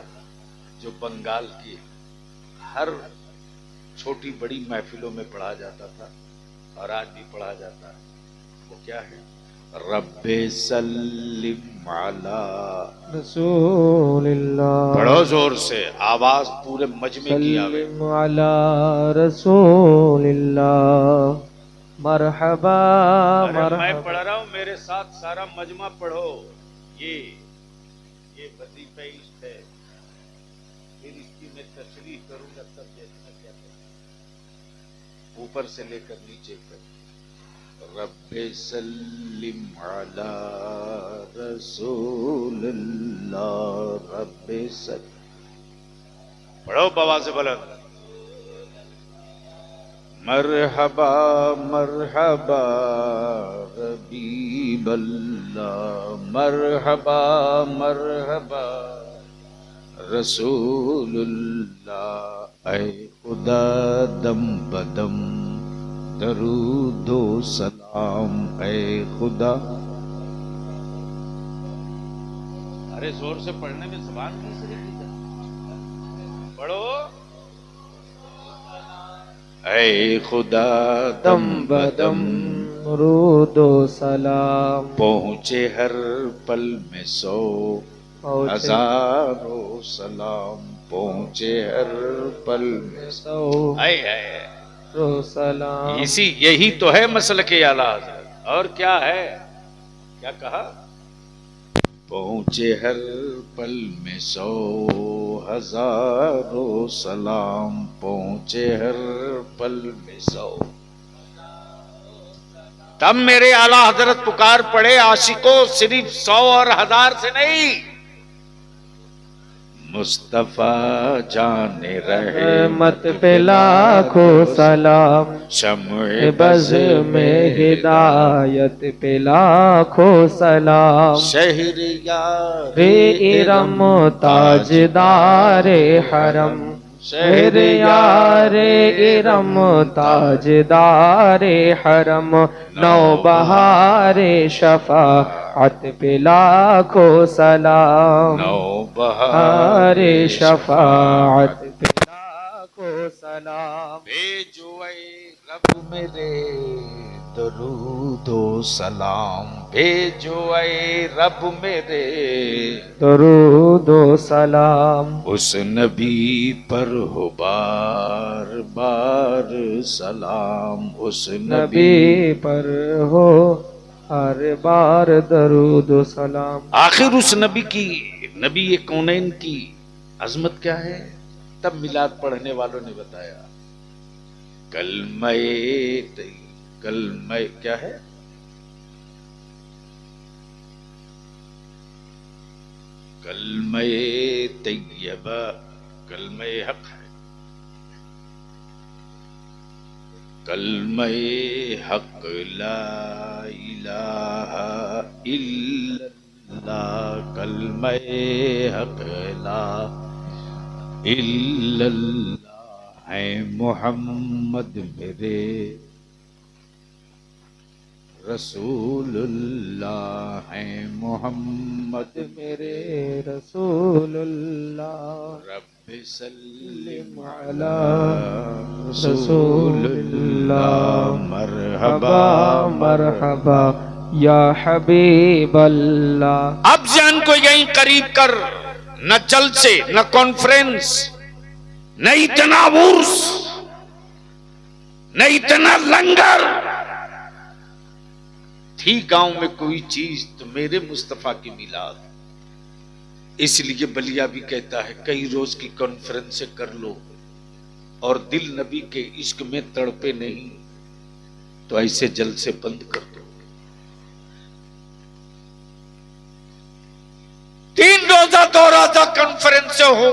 Speaker 2: जो बंगाल की हर छोटी बड़ी महफिलों में पढ़ा जाता था, और आज भी पढ़ा जाता है। वो क्या है? रब्बे सल्लिम अला
Speaker 3: रसूलिल्लाह,
Speaker 2: बड़ो जोर से, आवाज पूरे मजमे की आवे।
Speaker 3: सल्लिम अला रसूलिल्लाह, मरहबा
Speaker 2: अरे मैं
Speaker 3: मरहबा।
Speaker 2: पढ़ रहा हूँ, मेरे साथ सारा मजमा पढ़ो। ये वजीफे इश्क है, फिर इसकी मैं तशरीह करूंगा तब देखना क्या करूंगा। ऊपर से लेकर नीचे तक। रब्बे सल्लिम अला रसूलिल्लाह, रब्बे सल्लिम। पढ़ो बाबा से बुलंद। मरहबा मरहबा हबीबल्लाह, मरहबा मरहबा रसूलुल्लाह। ऐ खुदा दम बदम दरूदो सलाम, ऐ खुदा। अरे जोर से पढ़ने में ज़बान नहीं सही की, पढ़ो। ऐ खुदा
Speaker 3: दम बदम रूदो सलाम,
Speaker 2: पहुंचे हर पल में सौ
Speaker 3: पहुंचे
Speaker 2: हजारों सलाम, पहुंचे हर पल में
Speaker 3: सौ
Speaker 2: आए आए।
Speaker 3: रो सलाम।
Speaker 2: यही तो है मसलक आला हज़रत। और क्या है? क्या कहा? पहुंचे हर पल में 100,000 सलाम, पहुंचे हर पल में 100। तब मेरे आला हजरत पुकार पड़े, आशिकों सिर्फ 100 और 1000 से नहीं, मुस्तफा जाने रहे
Speaker 4: मत पे लाखों सलाम,
Speaker 2: शम्ए
Speaker 4: बज़ में हिदायत पे लाखों सलाम।
Speaker 2: शहरियार
Speaker 4: रे इरम ताजदारे हरम, शहरियारे इरम ताजदारे हरम, नौबहारे शफाअत पे लाखों सलाम।
Speaker 2: नौबहारे
Speaker 4: हारे शफाअत पे लाखों सलाम।
Speaker 2: भेजो ऐ रब मेरे दरूदो सलाम, भेजो ऐ रब मेरे
Speaker 4: दरूदो सलाम।
Speaker 2: उस नबी पर हो बार बार सलाम, उस नबी
Speaker 4: नबी पर हो हर बार दरूदो सलाम।
Speaker 2: आखिर उस नबी की, नबी ये कौनैन की अजमत क्या है, तब मिलाद पढ़ने वालों ने बताया। कलमय क्या है, कलमय तैयबा, कलमय हक है, कलमय हक ला इलाहा इल्लल्लाह, कलमय हक ला इल्लल्लाह है मोहम्मद मेरे रसूलुल्लाह, है मोहम्मद मेरे
Speaker 4: रसूलुल्लाह।
Speaker 2: रब्बि सल्लिम
Speaker 4: अला
Speaker 2: रसूलुल्लाह, मरहबा
Speaker 4: मरहबा या हबीब अल्लाह।
Speaker 2: अब जान को यहीं करीब कर, न जलसे न कॉन्फ्रेंस, न इतना उर्स, न इतना लंगर थी गांव में कोई चीज तो मेरे मुस्तफा की मिलाद। इसलिए बलिया भी कहता है कई रोज की कॉन्फ्रेंस से कर लो और दिल नबी के इश्क में तड़पे नहीं तो ऐसे जल से बंद कर दो। 3 रोजा 2 रोजा कॉन्फ्रेंस से हो,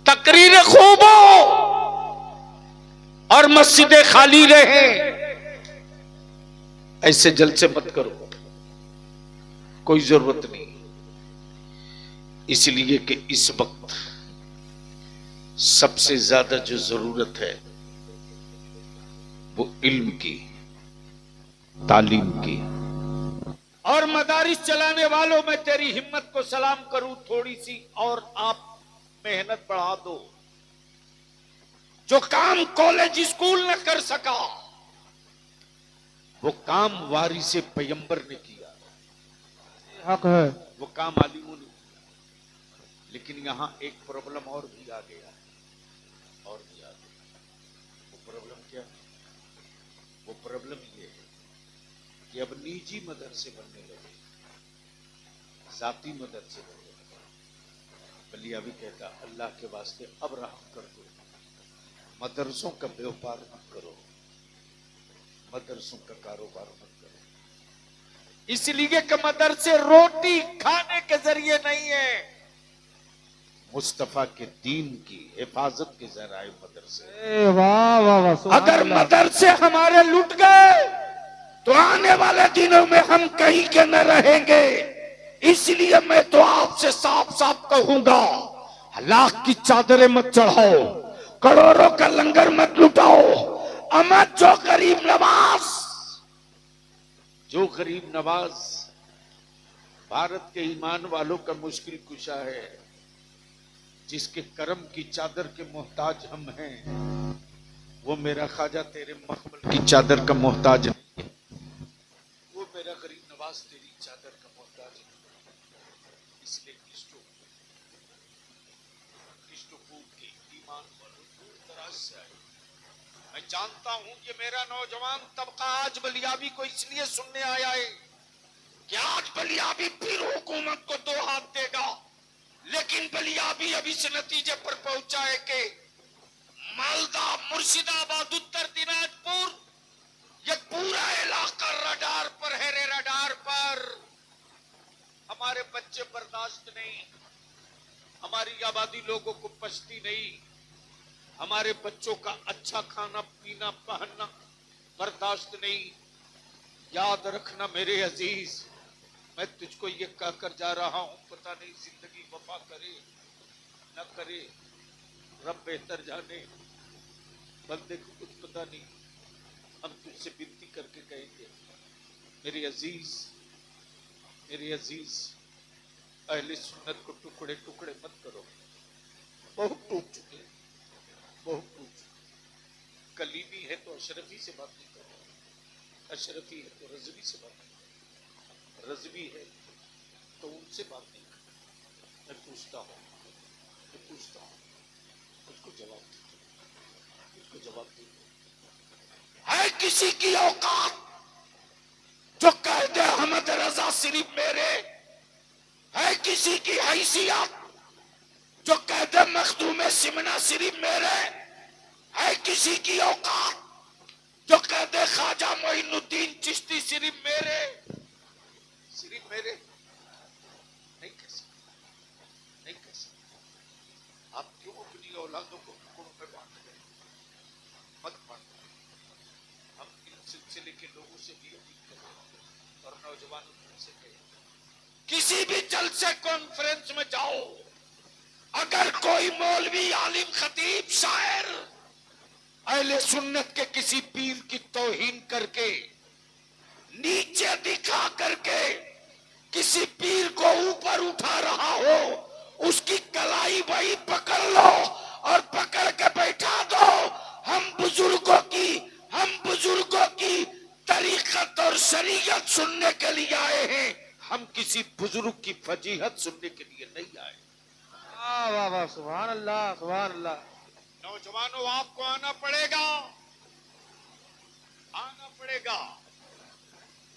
Speaker 2: तकरीरें खूब हो और मस्जिदें खाली रहे, ऐसे जल से मत करो, कोई जरूरत नहीं। इसलिए कि इस वक्त सबसे ज्यादा जो जरूरत है वो इल्म की, तालीम की। और मदारिस चलाने वालों में तेरी हिम्मत को सलाम करूं, थोड़ी सी और आप मेहनत बढ़ा दो। जो काम कॉलेज स्कूल न कर सका वो काम वारिस पैगंबर ने किया,
Speaker 4: हक है।
Speaker 2: वो काम आलिमों ने किया। लेकिन यहां एक प्रॉब्लम और भी आ गया, और भी आ गया। वो प्रॉब्लम क्या है? वो प्रॉब्लम ये है कि अब निजी मदरसे बनने लगे, जाती मदरसे बनने लगे। बलिया भी कहता अल्लाह के वास्ते अब रहम कर दो, मदरसों का व्यापार मत करो, मदरसों का कारोबार मत करो। इसलिए कि मदरसे रोटी खाने के जरिए नहीं है, मुस्तफा के दीन की हिफाजत के जराए मदरसे।
Speaker 4: वाह वाह वाह, सुभान
Speaker 1: अगर
Speaker 4: अल्लाह।
Speaker 1: मदरसे हमारे लुट गए तो आने वाले दिनों में हम कहीं के न रहेंगे। इसलिए मैं तो आपसे साफ साफ कहूंगा, लाख की चादरें मत चढ़ाओ, करोड़ों का लंगर मत लुटाओ, अमत जो गरीब नवाज,
Speaker 2: जो गरीब नवाज भारत के ईमान वालों का मुश्किल कुशा है, जिसके करम की चादर के मोहताज हम हैं, वो मेरा ख्वाजा तेरे मखमल की चादर का मोहताज नहीं है। वो मेरा गरीब नवाज तेरी चादर का मोहताज नहीं है। इसलिए कूद के ईमान वालों दूर दराज से आए। मैं जानता हूं कि मेरा नौजवान तबका आज बलियाबी को इसलिए सुनने आया है
Speaker 1: कि आज बलियाबी फिर हुकूमत को 2 हाथ देगा, लेकिन बलियाबी अब इस नतीजे पर पहुंचा है कि मालदा, मुर्शिदाबाद, उत्तर दिनाजपुर, ये पूरा इलाका रडार पर है रे, रडार पर। हमारे बच्चे बर्दाश्त नहीं, हमारी आबादी लोगों को पछती नहीं, हमारे बच्चों का अच्छा खाना पीना पहनना बर्दाश्त नहीं। याद रखना मेरे अजीज, मैं तुझको ये कहकर जा रहा हूं, पता नहीं जिंदगी वफा करे न करे, रब बेहतर जाने, बंदे को कुछ पता नहीं। हम तुझसे विनती करके कहेंगे मेरे अजीज, मेरे अजीज, अहले सुन्नत को टुकड़े टुकड़े मत करो। बहुत टूट चुके, बहुत टूट चुके। कलीमी है तो अशरफी से बात नहीं करो, अशरफी है तो रजवी से बात नहीं करो, रजवी है तो उनसे बात नहीं करो। मैं पूछता हूँ, उसको जवाब दीजिए, उसको जवाब दीजिए। है किसी की औकात जो कह दे अहमद रजा सिर्फ मेरे? है किसी की हैसियत जो कह दे मखदूम सिमना सिर्फ मेरे? है किसी की औकात जो कह दे ख्वाजा मोइनुद्दीन चिश्ती सिर्फ मेरे? सिर्फ मेरे नहीं कह सकते, नहीं कह सकते। आप क्यों अपनी औलादों को टुकड़ों में बांट रहे? मत बांटो। हम इन सिलसिले के लोगों से भी अपील करें और नौजवानों से कहें, किसी भी जलसे कॉन्फ्रेंस में जाओ, अगर कोई मौलवी, आलिम, खतीब, शायर अहले सुन्नत के किसी पीर की तौहीन करके, नीचे दिखा करके किसी पीर को ऊपर उठा रहा हो, उसकी कलाई वही पकड़ लो और पकड़ के बैठा दो। हम बुजुर्गों की तरीकत और शरीयत सुनने के लिए आए हैं, हम किसी बुजुर्ग की फजीहत सुनने के लिए नहीं आए।
Speaker 4: वाह वाह, सुभान अल्लाह, सुभान अल्लाह।
Speaker 2: नौजवानों, आपको आना पड़ेगा, आना पड़ेगा,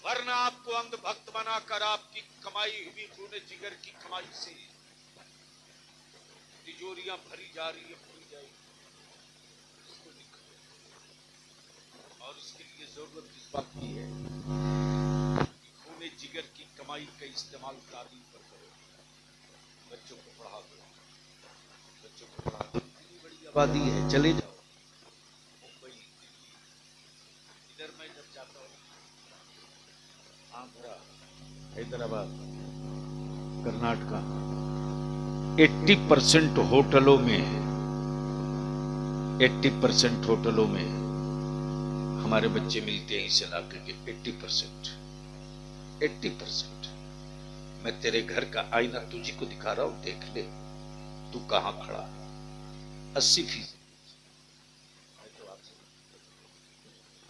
Speaker 2: वरना आपको अंधभक्त बनाकर आपकी कमाई हुई खूने जिगर की कमाई से तिजोरियां भरी जा रही है, भरी जाएगी। और इसके लिए जरूरत इस बात की है कि खूने जिगर की कमाई का इस्तेमाल तालीम पर करो, बच्चों को पढ़ा दो, बच्चों को पढ़ा दो। इतनी बड़ी आबादी है, चले जाओ मुंबई, दिल्ली, इधर मैं जब जाता हूँ, आंध्रा, हैदराबाद, कर्नाटका, 80% होटलों में, 80% होटलों में हमारे बच्चे मिलते हैं इस इलाके के। 80%। मैं तेरे घर का आईना तुझी को दिखा रहा हूं, देख ले तू कहां खड़ा है। 80%। तो आपसे,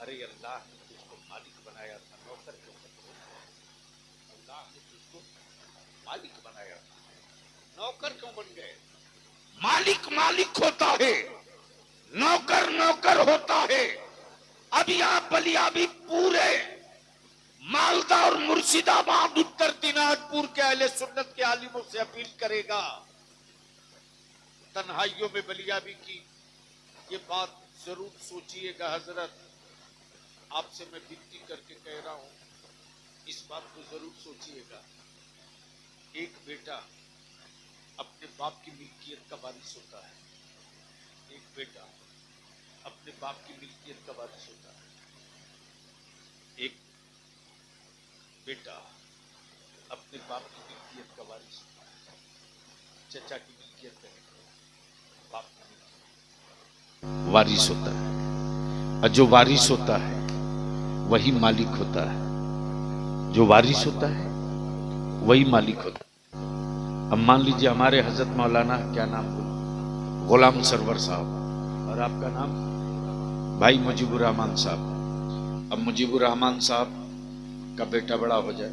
Speaker 2: अरे अल्लाह ने तुझको मालिक बनाया था, नौकर क्यों बन गए? अल्लाह ने तुझको मालिक बनाया था, नौकर क्यों बन गए?
Speaker 1: मालिक होता है, नौकर नौकर होता है। अब यहां बलियाबी पूरे मालदा और मुर्शिदाबाद, उत्तर दिनाजपुर के अहले सुन्नत के आलिमों से अपील करेगा, तन्हाइयों में बलियाबी की ये बात जरूर सोचिएगा। हजरत, आपसे मैं विनती करके कह रहा हूं, इस बात को जरूर सोचिएगा। एक बेटा अपने बाप की मिल्कियत का वारिस होता है, एक बेटा अपने बाप की मिल्कियत का वारिस होता है, एक बेटा अपने बाप की मिल्कियत का वारिस होता है। चचा की मिल्कियत का बाप की मिल्कियत वारिस होता है, और जो वारिस होता है वही मालिक होता है, जो वारिस होता है वही मालिक होता है। अब मान लीजिए हमारे हजरत मौलाना, क्या नाम बोलो, गुलाम सरवर साहब, और आपका नाम भाई मुजीबुर रहमान साहब। अब मुजीबुर रहमान साहब का बेटा बड़ा हो जाए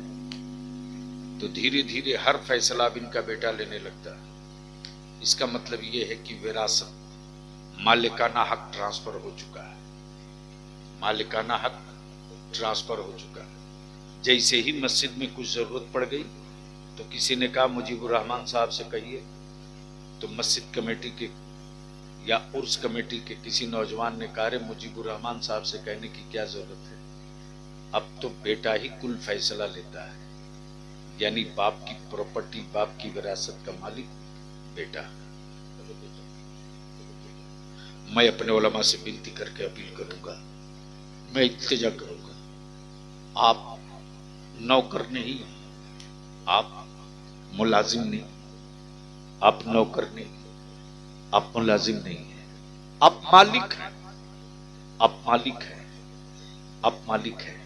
Speaker 1: तो धीरे धीरे हर फैसला अब इनका बेटा लेने लगता है। इसका मतलब ये है कि विरासत, मालिकाना हक ट्रांसफर हो चुका है, मालिकाना हक ट्रांसफर हो चुका है।
Speaker 2: जैसे ही मस्जिद में कुछ जरूरत पड़ गई तो किसी ने कहा मुजीबुर रहमान साहब से कहिए, तो मस्जिद कमेटी के या उर्स कमेटी के किसी नौजवान ने कहा रे मुजीबुर रहमान साहब से कहने की क्या जरूरत है, अब तो बेटा ही कुल फैसला लेता है, यानी बाप की प्रॉपर्टी, बाप की विरासत का मालिक बेटा। मैं अपने उलमा से विनती करके अपील करूंगा, मैं इल्तिजा करूंगा, आप नौकर नहीं, आप मुलाजिम नहीं, आप नौकर नहीं, आप मुलाजिम नहीं है, आप मालिक हैं, आप मालिक हैं, आप मालिक हैं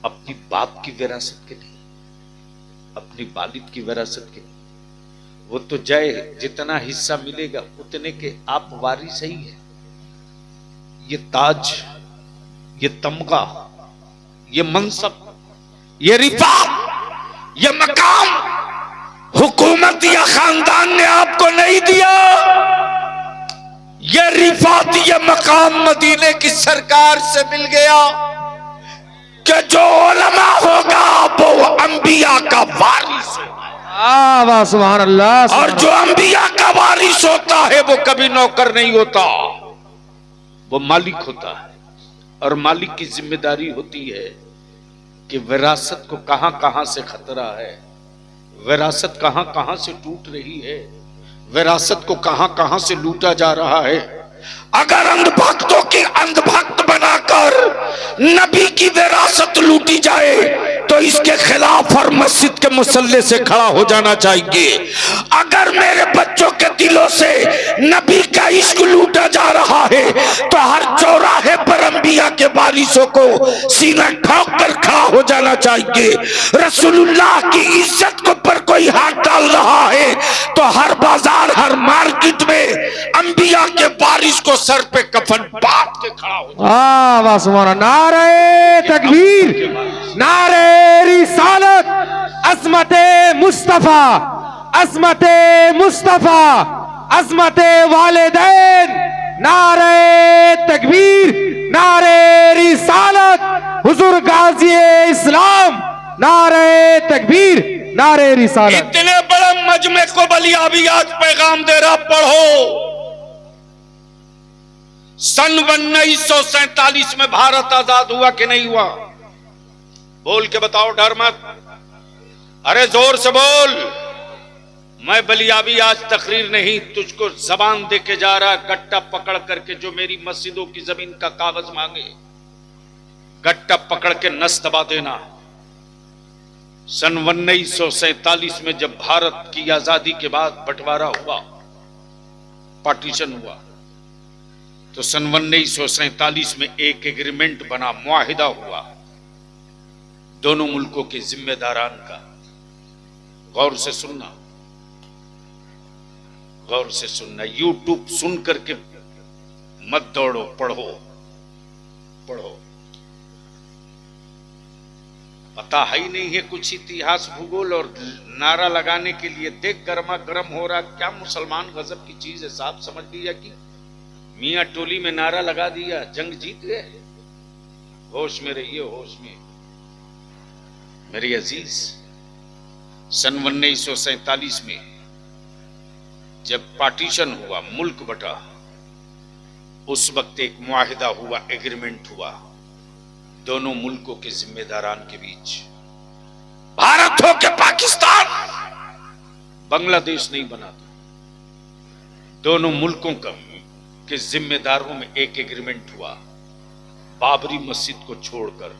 Speaker 2: अपनी बाप की विरासत के नहीं, अपनी वालिद की विरासत के नहीं। वो तो जय जितना हिस्सा मिलेगा उतने के आप वारिस ही है। ये ताज, ये तमगा, ये मनसब,
Speaker 1: ये रिफा, ये मकाम हुकूमत या खानदान ने आपको नहीं दिया। ये रिफात, ये मकाम मदीने की सरकार से मिल गया कि जो उलमा होगा वो अंबिया का वारिस होगा।
Speaker 4: वाह सुभान अल्लाह।
Speaker 1: और जो अंबिया का वारिस होता है वो कभी नौकर नहीं होता,
Speaker 2: वो मालिक होता है। और मालिक की जिम्मेदारी होती है कि विरासत को कहां कहां से खतरा है, विरासत कहां कहां से टूट रही है, विरासत को कहां कहां से लूटा जा रहा है।
Speaker 1: अगर अंधभक्तों की अंधभक्त बनाकर नबी की विरासत लूटी जाए तो इसके खिलाफ हर मस्जिद के मुसल्ले से खड़ा हो जाना चाहिए। अगर मेरे बच्चों के दिलों से नबी का इश्क लूटा जा रहा है तो हर चौराहे पर अंबिया के वारिसों को सीना ठोक कर खड़ा हो जाना चाहिए। रसूलुल्लाह की इज्जत को पर कोई हाथ डाल रहा है तो हर बाजार, हर मार्केट में अंबिया के वारिस को सर पे कफन बांध के खड़ा हो।
Speaker 4: वाह सुभान अल्लाह। नारे तकबीर, नारे रिसालत, अज़मते मुस्तफा, अज़मते मुस्तफा, अज़मते वालिदैन। नारे तकबीर, नारे रिसालत, हुजूर गाज़ी इस्लाम। नारे तकबीर, नारे रिसालत।
Speaker 1: इतने बड़े मजमे को बलिया भी आज पैगाम दे रहा, पढ़ो। सन 1947 में भारत आजाद हुआ कि नहीं हुआ? बोल के बताओ, डर मत, अरे जोर से बोल। मैं बलियाबी आज तकरीर नहीं, तुझको जबान दे के जा रहा, गट्टा पकड़ करके जो मेरी मस्जिदों की जमीन का कागज मांगे, गट्टा पकड़ के नस दबा देना। सन 1947 में जब भारत की आजादी के बाद बंटवारा हुआ, पार्टीशन हुआ, तो सन 1947 में एक एग्रीमेंट बना, मुआहिदा हुआ दोनों मुल्कों के जिम्मेदारान का। गौर से सुनना, गौर से सुनना, यूट्यूब सुन करके मत दौड़ो, पढ़ो, पढ़ो। पता है ही नहीं है कुछ इतिहास भूगोल, और नारा लगाने के लिए देख गर्मा गर्म हो रहा। क्या मुसलमान गजब की चीज है, साहब समझ लिया कि मियां टोली में नारा लगा दिया, जंग जीत गए। होश में रहिए, होश में मेरे अजीज। सन 1947 में जब पार्टीशन हुआ, मुल्क बटा, उस वक्त एक मुआहिदा हुआ, एग्रीमेंट हुआ दोनों मुल्कों के जिम्मेदारान के बीच। भारत हो के पाकिस्तान, बांग्लादेश नहीं बना था, दोनों मुल्कों का के जिम्मेदारों में एक एग्रीमेंट हुआ। बाबरी मस्जिद को छोड़कर,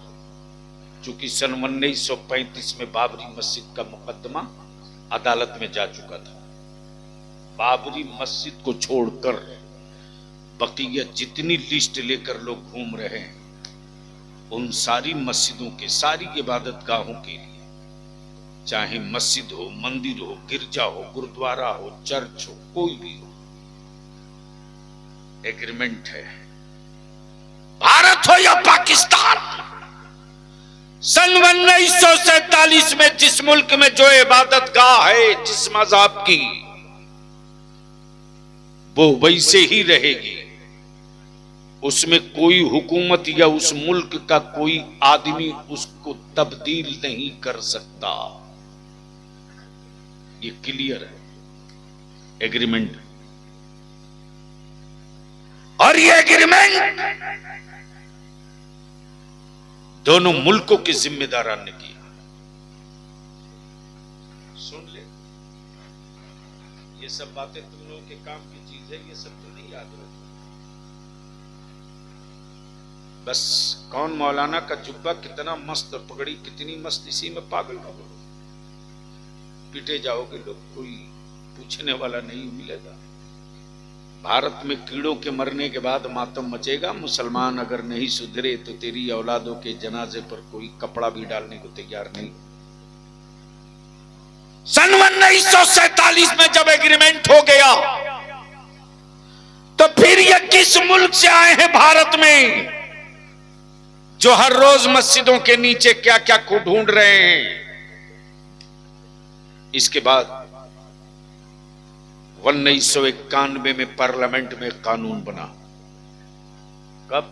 Speaker 1: चूंकि सन 1935 में बाबरी मस्जिद का मुकदमा अदालत में जा चुका था, बाबरी मस्जिद को छोड़कर बकिया जितनी लिस्ट लेकर लोग घूम रहे हैं, उन सारी मस्जिदों के, सारी इबादत गाहों के लिए, चाहे मस्जिद हो, मंदिर हो, गिरजा हो, गुरुद्वारा हो, चर्च हो, कोई भी हो, एग्रीमेंट है। भारत हो या पाकिस्तान, सन 1947 में जिस मुल्क में जो इबादत गाह है, जिस मज़हब की, वो वैसे ही रहेगी।
Speaker 2: उसमें कोई हुकूमत या उस मुल्क का कोई आदमी उसको तब्दील नहीं कर सकता। ये क्लियर है एग्रीमेंट।
Speaker 1: और ये एग्रीमेंट
Speaker 2: दोनों मुल्कों के जिम्मेदारान ने किया। सुन ले, ये सब बातें तुम लोगों के काम की चीज है, ये सब तो नहीं याद रखो। बस कौन मौलाना का जुब्बा कितना मस्त और पगड़ी कितनी मस्त, इसी में पागल हो गए। पीटे जाओगे लोग, कोई पूछने वाला नहीं मिलेगा। भारत में कीड़ों के मरने के बाद मातम मचेगा। मुसलमान अगर नहीं सुधरे तो तेरी औलादों के जनाजे पर कोई कपड़ा भी डालने को तैयार नहीं।
Speaker 1: सन 1947 में जब एग्रीमेंट हो गया तो फिर ये किस मुल्क से आए हैं भारत में, जो हर रोज मस्जिदों के नीचे क्या क्या को ढूंढ रहे हैं।
Speaker 2: इसके बाद 1991 में पार्लियामेंट में कानून बना। कब?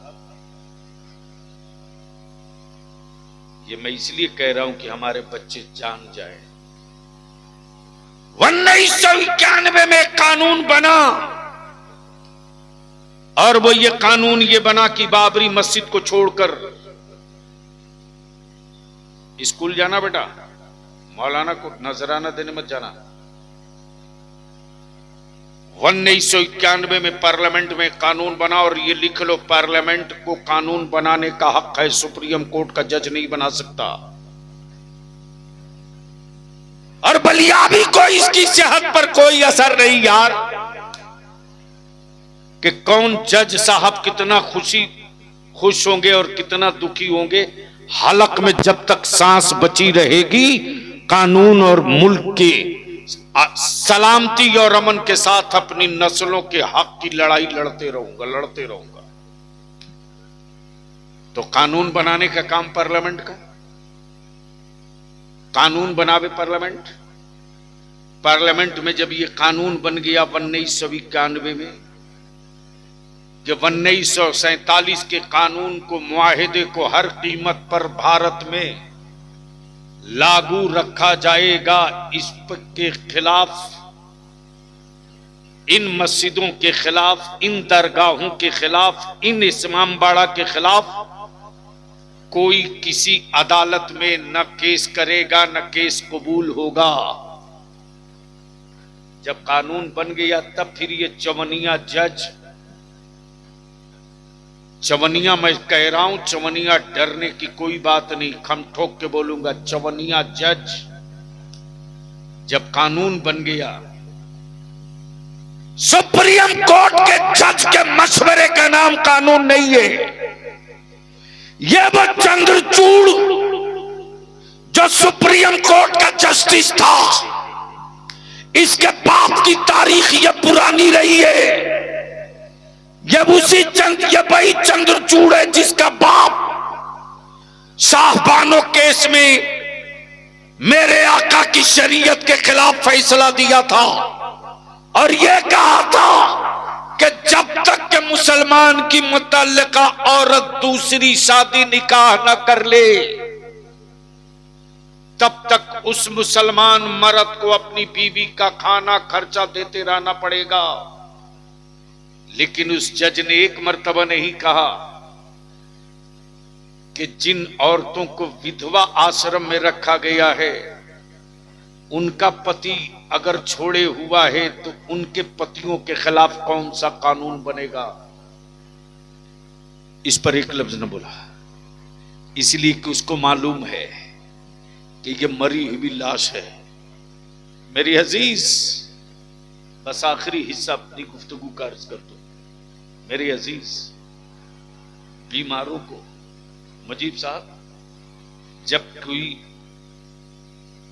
Speaker 2: ये मैं इसलिए कह रहा हूं कि हमारे बच्चे जान जाएं।
Speaker 1: 1991 में कानून बना,
Speaker 2: और वो ये कानून ये बना कि बाबरी मस्जिद को छोड़कर स्कूल जाना बेटा, मौलाना को नजराना देने मत जाना। 1991 में पार्लियामेंट में कानून बना, और ये लिख लो, पार्लियामेंट को कानून बनाने का हक है, सुप्रीम कोर्ट का जज नहीं बना सकता।
Speaker 1: और बलिया भी कोई इसकी सेहत पर कोई असर नहीं यार,
Speaker 2: कि कौन जज साहब कितना खुश होंगे और कितना दुखी होंगे। हलक में जब तक सांस बची रहेगी, कानून और मुल्क की सलामती और अमन के साथ अपनी नस्लों के हक की लड़ाई लड़ते रहूंगा। तो कानून बनाने का काम पार्लियामेंट का, कानून बनावे पार्लियामेंट। पार्लियामेंट में जब ये कानून बन गया 1991 में, कि 1947 के कानून को, मुआहिदे को हर कीमत पर भारत में लागू रखा जाएगा, इसके खिलाफ, इन मस्जिदों के खिलाफ, इन दरगाहों के खिलाफ, इन इमामबाड़ा के खिलाफ कोई किसी अदालत में न केस करेगा, न केस कबूल होगा। जब कानून बन गया तब फिर ये चवनिया जज, चवनिया मैं कह रहा हूं, चवनिया डरने की कोई बात नहीं, खम ठोक के बोलूंगा, चवनिया जज जब कानून बन गया,
Speaker 1: सुप्रीम कोर्ट के जज के मशवरे का नाम कानून नहीं है। यह वो चंद्रचूड़ जो सुप्रीम कोर्ट का जस्टिस था, इसके बाप की तारीख यह पुरानी रही है। ये वही चंद्रचूड़ है जिसका बाप शाहबानो केस में मेरे आका की शरीयत के खिलाफ फैसला दिया था, और यह कहा था कि जब तक के मुसलमान की मुतल्लिका औरत दूसरी शादी निकाह न कर ले, तब तक उस मुसलमान मर्द को अपनी बीवी का खाना खर्चा देते रहना पड़ेगा। लेकिन उस जज ने एक मर्तबा नहीं कहा कि जिन औरतों को विधवा आश्रम में रखा गया है, उनका पति अगर छोड़े हुआ है तो उनके पतियों के खिलाफ कौन सा कानून बनेगा। इस पर एक लफ्ज न बोला, इसलिए कि उसको मालूम है कि ये मरी हुई लाश है। मेरी अजीज, बस आखिरी हिस्सा अपनी गुफ्तगू का अर्ज कर दो। मेरे अजीज, बीमारों को, मुजीब साहब, जब कोई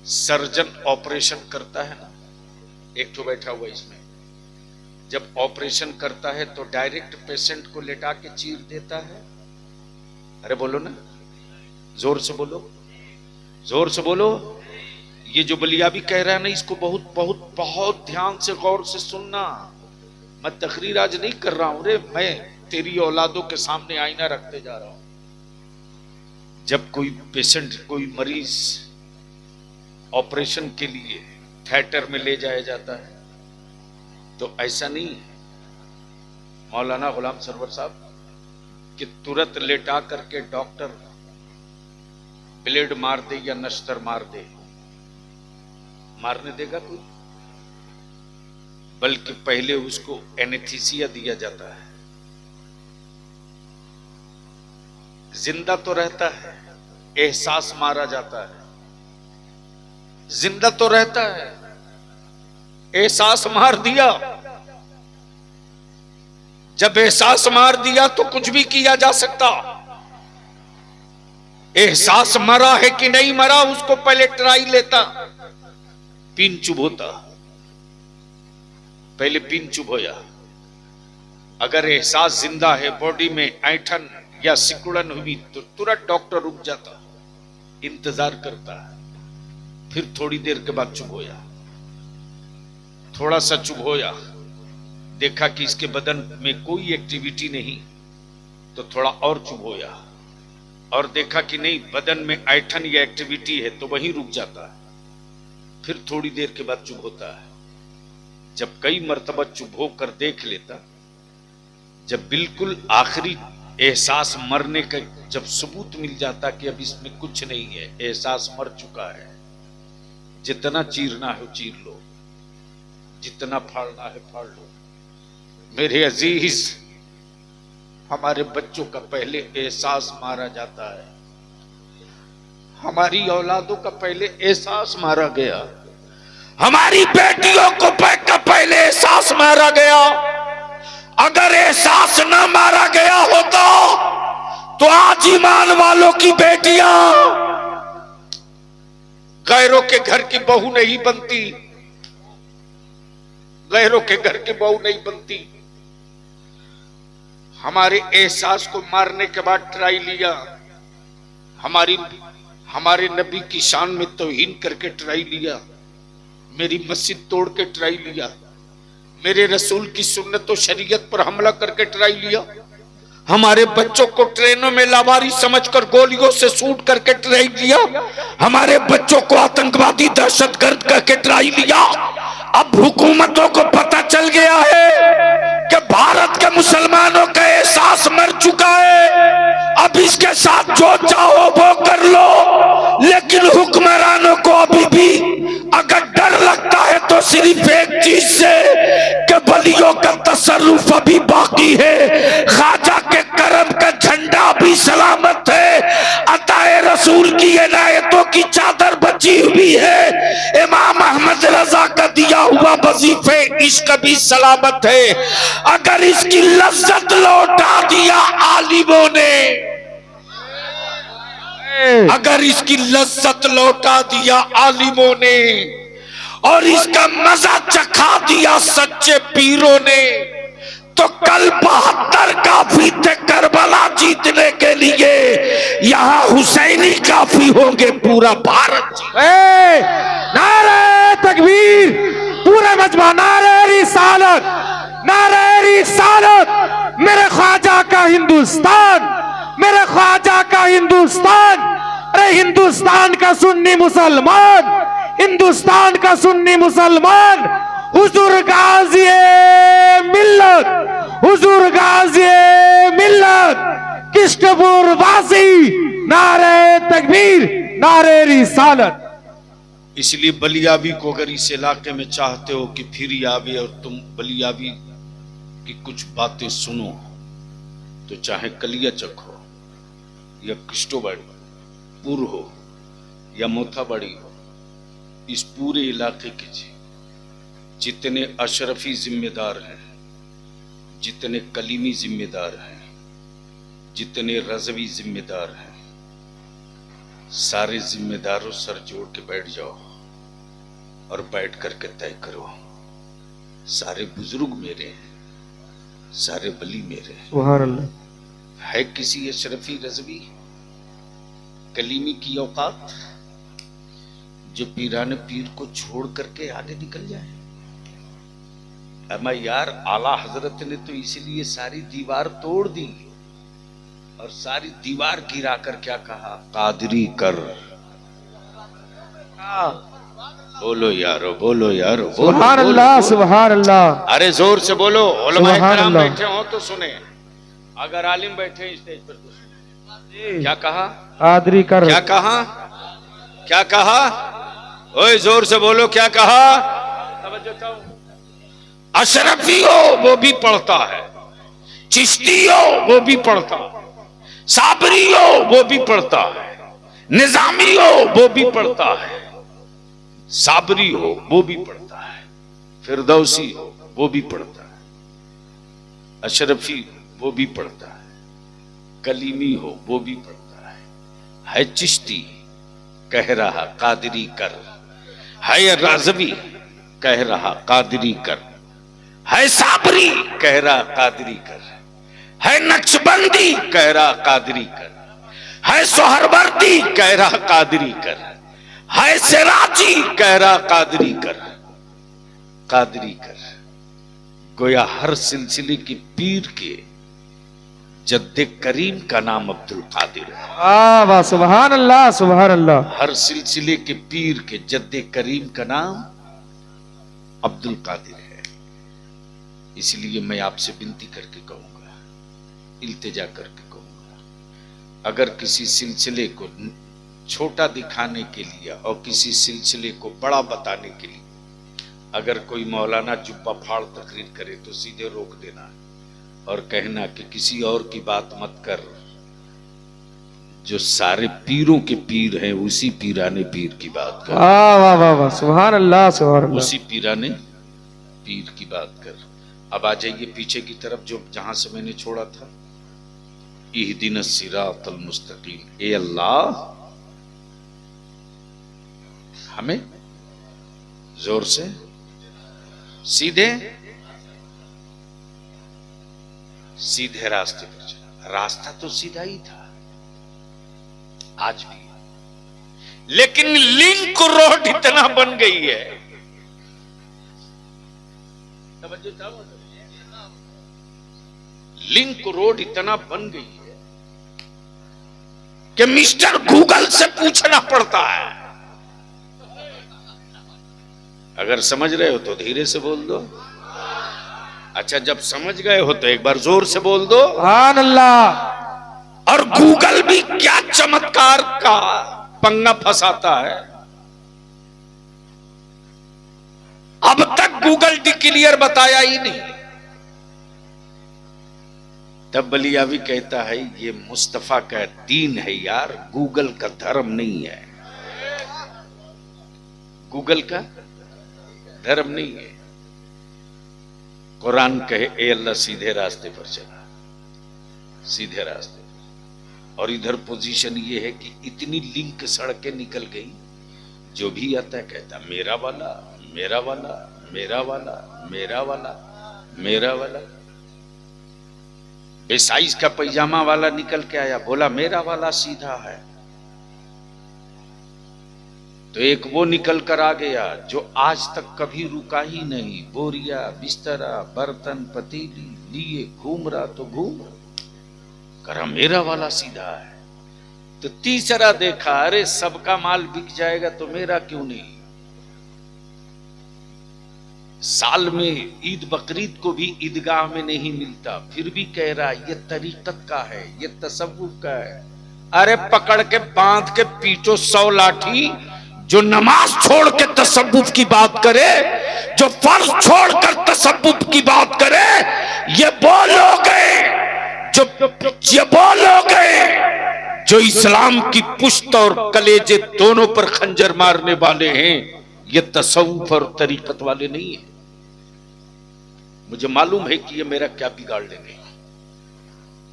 Speaker 1: सर्जन ऑपरेशन करता है ना, एक तो बैठा हुआ इसमें, जब ऑपरेशन करता है तो डायरेक्ट पेशेंट को लेटा के चीर देता है। अरे बोलो ना, जोर से बोलो, जोर से बोलो। ये जो बलियाबी कह रहा है ना, इसको बहुत बहुत बहुत ध्यान से गौर से सुनना। मैं तकरीर आज नहीं कर रहा हूं रे, मैं
Speaker 2: तेरी औलादों के सामने आईना रखते जा रहा हूं। जब कोई पेशेंट, कोई मरीज ऑपरेशन के लिए थिएटर में ले जाया जाता है तो ऐसा नहीं मौलाना गुलाम सरवर साहब कि तुरंत लेटा करके डॉक्टर ब्लेड मार दे या नश्तर मार दे, मारने देगा कोई? बल्कि पहले उसको एनेस्थीसिया दिया जाता है। जिंदा तो रहता है, एहसास मारा जाता है। जिंदा तो रहता है, एहसास मार दिया। जब एहसास मार दिया तो कुछ भी किया जा सकता। एहसास मरा है कि नहीं मरा उसको पहले ट्राई लेता, पिन चुभ होता, पहले पिन चुभ होया। अगर एहसास जिंदा है, बॉडी में ऐंठन या सिकुड़न हुई तो तुरंत डॉक्टर रुक जाता, इंतजार करता है। फिर थोड़ी देर के बाद चुप होया, थोड़ा सा चुप होया, देखा कि इसके बदन में कोई एक्टिविटी नहीं तो थोड़ा और चुप होया, और देखा कि नहीं बदन में ऐंठन या एक्टिविटी है तो वहीं रुक जाता है। फिर थोड़ी देर के बाद चुप होता है। जब कई मर्तबा चुप होकर देख लेता, जब बिल्कुल आखिरी एहसास मरने का जब सबूत मिल जाता कि अब इसमें कुछ नहीं है, एहसास मर चुका है, जितना चीरना है चीर लो, जितना फाड़ना है फाड़ लो। मेरे अजीज, हमारे बच्चों का पहले एहसास मारा जाता है, हमारी औलादों का पहले एहसास मारा गया,
Speaker 1: हमारी बेटियों को पहले एहसास मारा गया। अगर एहसास न मारा गया होता तो आज ईमान वालों की बेटियां
Speaker 2: गैरों के घर की बहू नहीं बनती, गैरों के घर की बहू नहीं बनती। हमारे एहसास को मारने के बाद ट्राई लिया, हमारे नबी की शान में तौहीन करके ट्राई लिया, मेरी मस्जिद तोड़ के ट्राई लिया, मेरे रसूल की सुन्नत और शरीयत पर हमला करके ट्राई लिया,
Speaker 1: हमारे बच्चों को ट्रेनों में लावारिस समझकर गोलियों से शूट करके ट्राई लिया, हमारे बच्चों को आतंकवादी दहशतगर्द करके ट्राई लिया। अब हुकूमतों को पता चल गया है कि भारत के मुसलमानों का एहसास मर चुका है। अब इसके साथ जो चाहो वो कर लो, लेकिन हुक्मरानों को अभी भी अगर डर लगता है तो सिर्फ एक चीज से कि बलियों का तसर्रुफ अभी बाकी है, ख्वाजा के करम का झंडा भी सलामत है, अताए रसूल की इनायतों की चादर बची हुई है, इमाम अहमद रजा का दिया हुआ वजीफे इश्क भी सलामत है। अगर इसकी लज्जत लौटा दिया आलिमों ने, अगर इसकी लज्जत लौटा दिया आलिमों ने और इसका मजा चखा दिया सच्चे पीरों ने, तो कल 72 काफी थे करबला जीतने के लिए, यहाँ हुसैनी काफी होंगे पूरा भारत।
Speaker 4: नारे तकबीर, पूरे मजमा नारे रिसालत, नारे रिसालत। मेरे ख्वाजा का हिंदुस्तान, मेरे ख्वाजा का हिंदुस्तान। अरे हिंदुस्तान का सुन्नी मुसलमान, हिंदुस्तान का सुन्नी मुसलमान, हुजूर गाजी मिल्लत, हुजूर गाजी मिल्लत, किश्तपुर वासी। नारे तकबीर, नारे रिसालत।
Speaker 2: इसलिए बलियाबी को अगर इस इलाके में चाहते हो कि फिर आवे और तुम बलियाबी की कुछ बातें सुनो, तो चाहे कलियाचक हो या कृष्टोबाड़ी हो या मोथाबाड़ी हो, इस पूरे इलाके के जितने अशरफी जिम्मेदार हैं, जितने कलीमी जिम्मेदार हैं, जितने रजवी जिम्मेदार हैं, सारे जिम्मेदारों सर जोड़ के बैठ जाओ और बैठ करके तय करो, सारे बुजुर्ग मेरे हैं, सारे वली मेरे हैं।
Speaker 4: सुभान अल्लाह।
Speaker 2: है किसी अशरफी रजवी कलीमी की औकात जो पीराने पीर को छोड़ करके आगे निकल जाए? अम्मा यार, आला हजरत ने तो इसलिए सारी दीवार तोड़ दी और सारी दीवार गिरा कर क्या कहा? कादरी कर। बोलो यारो, बोलो यारो, बोलो,
Speaker 4: सुभान
Speaker 2: बोलो,
Speaker 4: अल्लाह,
Speaker 2: बोलो।
Speaker 4: सुभान अल्लाह।
Speaker 2: अरे जोर से बोलो। उलमाए
Speaker 4: सुभान
Speaker 2: किराम
Speaker 4: अल्लाह।
Speaker 2: बैठे हो तो सुने, अगर आलिम बैठे हैं स्टेज पर तो सुने। क्या कहा?
Speaker 4: कादरी कर।
Speaker 2: क्या कहा? क्या कहा? ओए जोर से बोलो, क्या कहा? तवज्जो चाहो।
Speaker 1: अशरफी हो वो भी पढ़ता है, चिश्ती हो वो भी पढ़ता है, साबरी हो वो भी पढ़ता है, निजामी हो वो भी पढ़ता है,
Speaker 2: साबरी हो वो भी पढ़ता है, फिरदौसी हो वो भी पढ़ता है, अशरफी हो वो भी पढ़ता है, कलीमी हो वो भी पढ़ता है चिश्ती कह रहा कादरी कर, है राज़वी कह रहा कादरी कर,
Speaker 1: है साबरी,
Speaker 2: कह रहा कादरी कर,
Speaker 1: है नक्शबंदी,
Speaker 2: कह रहा कादरी कर,
Speaker 1: है सोहरवर्दी,
Speaker 2: कह रहा कादरी कर,
Speaker 1: है सिराजी,
Speaker 2: कह रहा कादरी कर, कादरी कर। गोया हर सिलसिले के पीर के जद्दे करीम का नाम अब्दुल कादिर है।
Speaker 4: वाह वाह, सुभान अल्लाह, सुभान अल्लाह।
Speaker 2: हर सिलसिले के पीर के जद्दे करीम का नाम अब्दुल कादिर है। इसलिए मैं आपसे विनती करके कहूंगा, इल्तिजा करके कहूंगा, अगर किसी सिलसिले को छोटा दिखाने के लिए और किसी सिलसिले को बड़ा बताने के लिए अगर कोई मौलाना जुब्बा फाड़ तकरीर करे तो सीधे रोक देना और कहना कि किसी और की बात मत कर, जो सारे पीरों के पीर हैं उसी पीराने पीर की बात कर,
Speaker 4: वाह वाह वाह वाह, सुभान अल्लाह, सुभान अल्लाह।
Speaker 2: उसी पीराने पीर की बात कर। अब आ जाइए पीछे की तरफ, जो जहां से मैंने छोड़ा था। इहदिनस सिरातल मुस्तकीम, ए अल्लाह हमें जोर से सीधे सीधे रास्ते पर चला। रास्ता तो सीधा ही था आज भी,
Speaker 1: लेकिन लिंक रोड इतना बन गई है,
Speaker 2: लिंक रोड इतना बन गई है
Speaker 1: कि मिस्टर गूगल से पूछना पड़ता है।
Speaker 2: अगर समझ रहे हो तो धीरे से बोल दो। अच्छा, जब समझ गए हो तो एक बार जोर से बोल दो।
Speaker 4: सुभान अल्लाह।
Speaker 1: और गूगल भी क्या चमत्कार का
Speaker 2: पंगा फंसाता है।
Speaker 1: अब तक गूगल डिक्लियर बताया ही नहीं।
Speaker 2: तब बलिया भी कहता है ये मुस्तफा का दीन है यार, गूगल का धर्म नहीं है, गूगल का धर्म नहीं है। कुरान कहे ए अल्लाह सीधे रास्ते पर चला, सीधे रास्ते पर। और इधर पोजीशन ये है कि इतनी लिंक सड़कें निकल गई, जो भी आता है कहता मेरा वाला, मेरा वाला, मेरा वाला, मेरा वाला, मेरा वाला। बेसाइज का पैजामा वाला निकल के आया, बोला मेरा वाला सीधा है। तो एक वो निकल कर आ गया जो आज तक कभी रुका ही नहीं, बोरिया, बिस्तरा, बर्तन, पतीली लिए घूम रहा तो घूम रहा, करा मेरा वाला सीधा है। तो तीसरा देखा, अरे सबका माल बिक जाएगा तो मेरा क्यों नहीं। साल में ईद बकरीद को भी ईदगाह में नहीं मिलता, फिर भी कह रहा ये तरीकत का है, ये तसव्वुफ का है।
Speaker 1: अरे पकड़ के बांध के पीटो 100 लाठी। जो नमाज छोड़ के तसव्वुफ की बात करे, जो फर्ज छोड़कर तसव्वुफ की बात करे, ये बोलोगे जो इस्लाम की पुश्त और कलेजे दोनों पर खंजर मारने वाले हैं, ये तसव्वुफ और तरीकत वाले नहीं है। मुझे मालूम है कि ये मेरा क्या बिगाड़ लेंगे।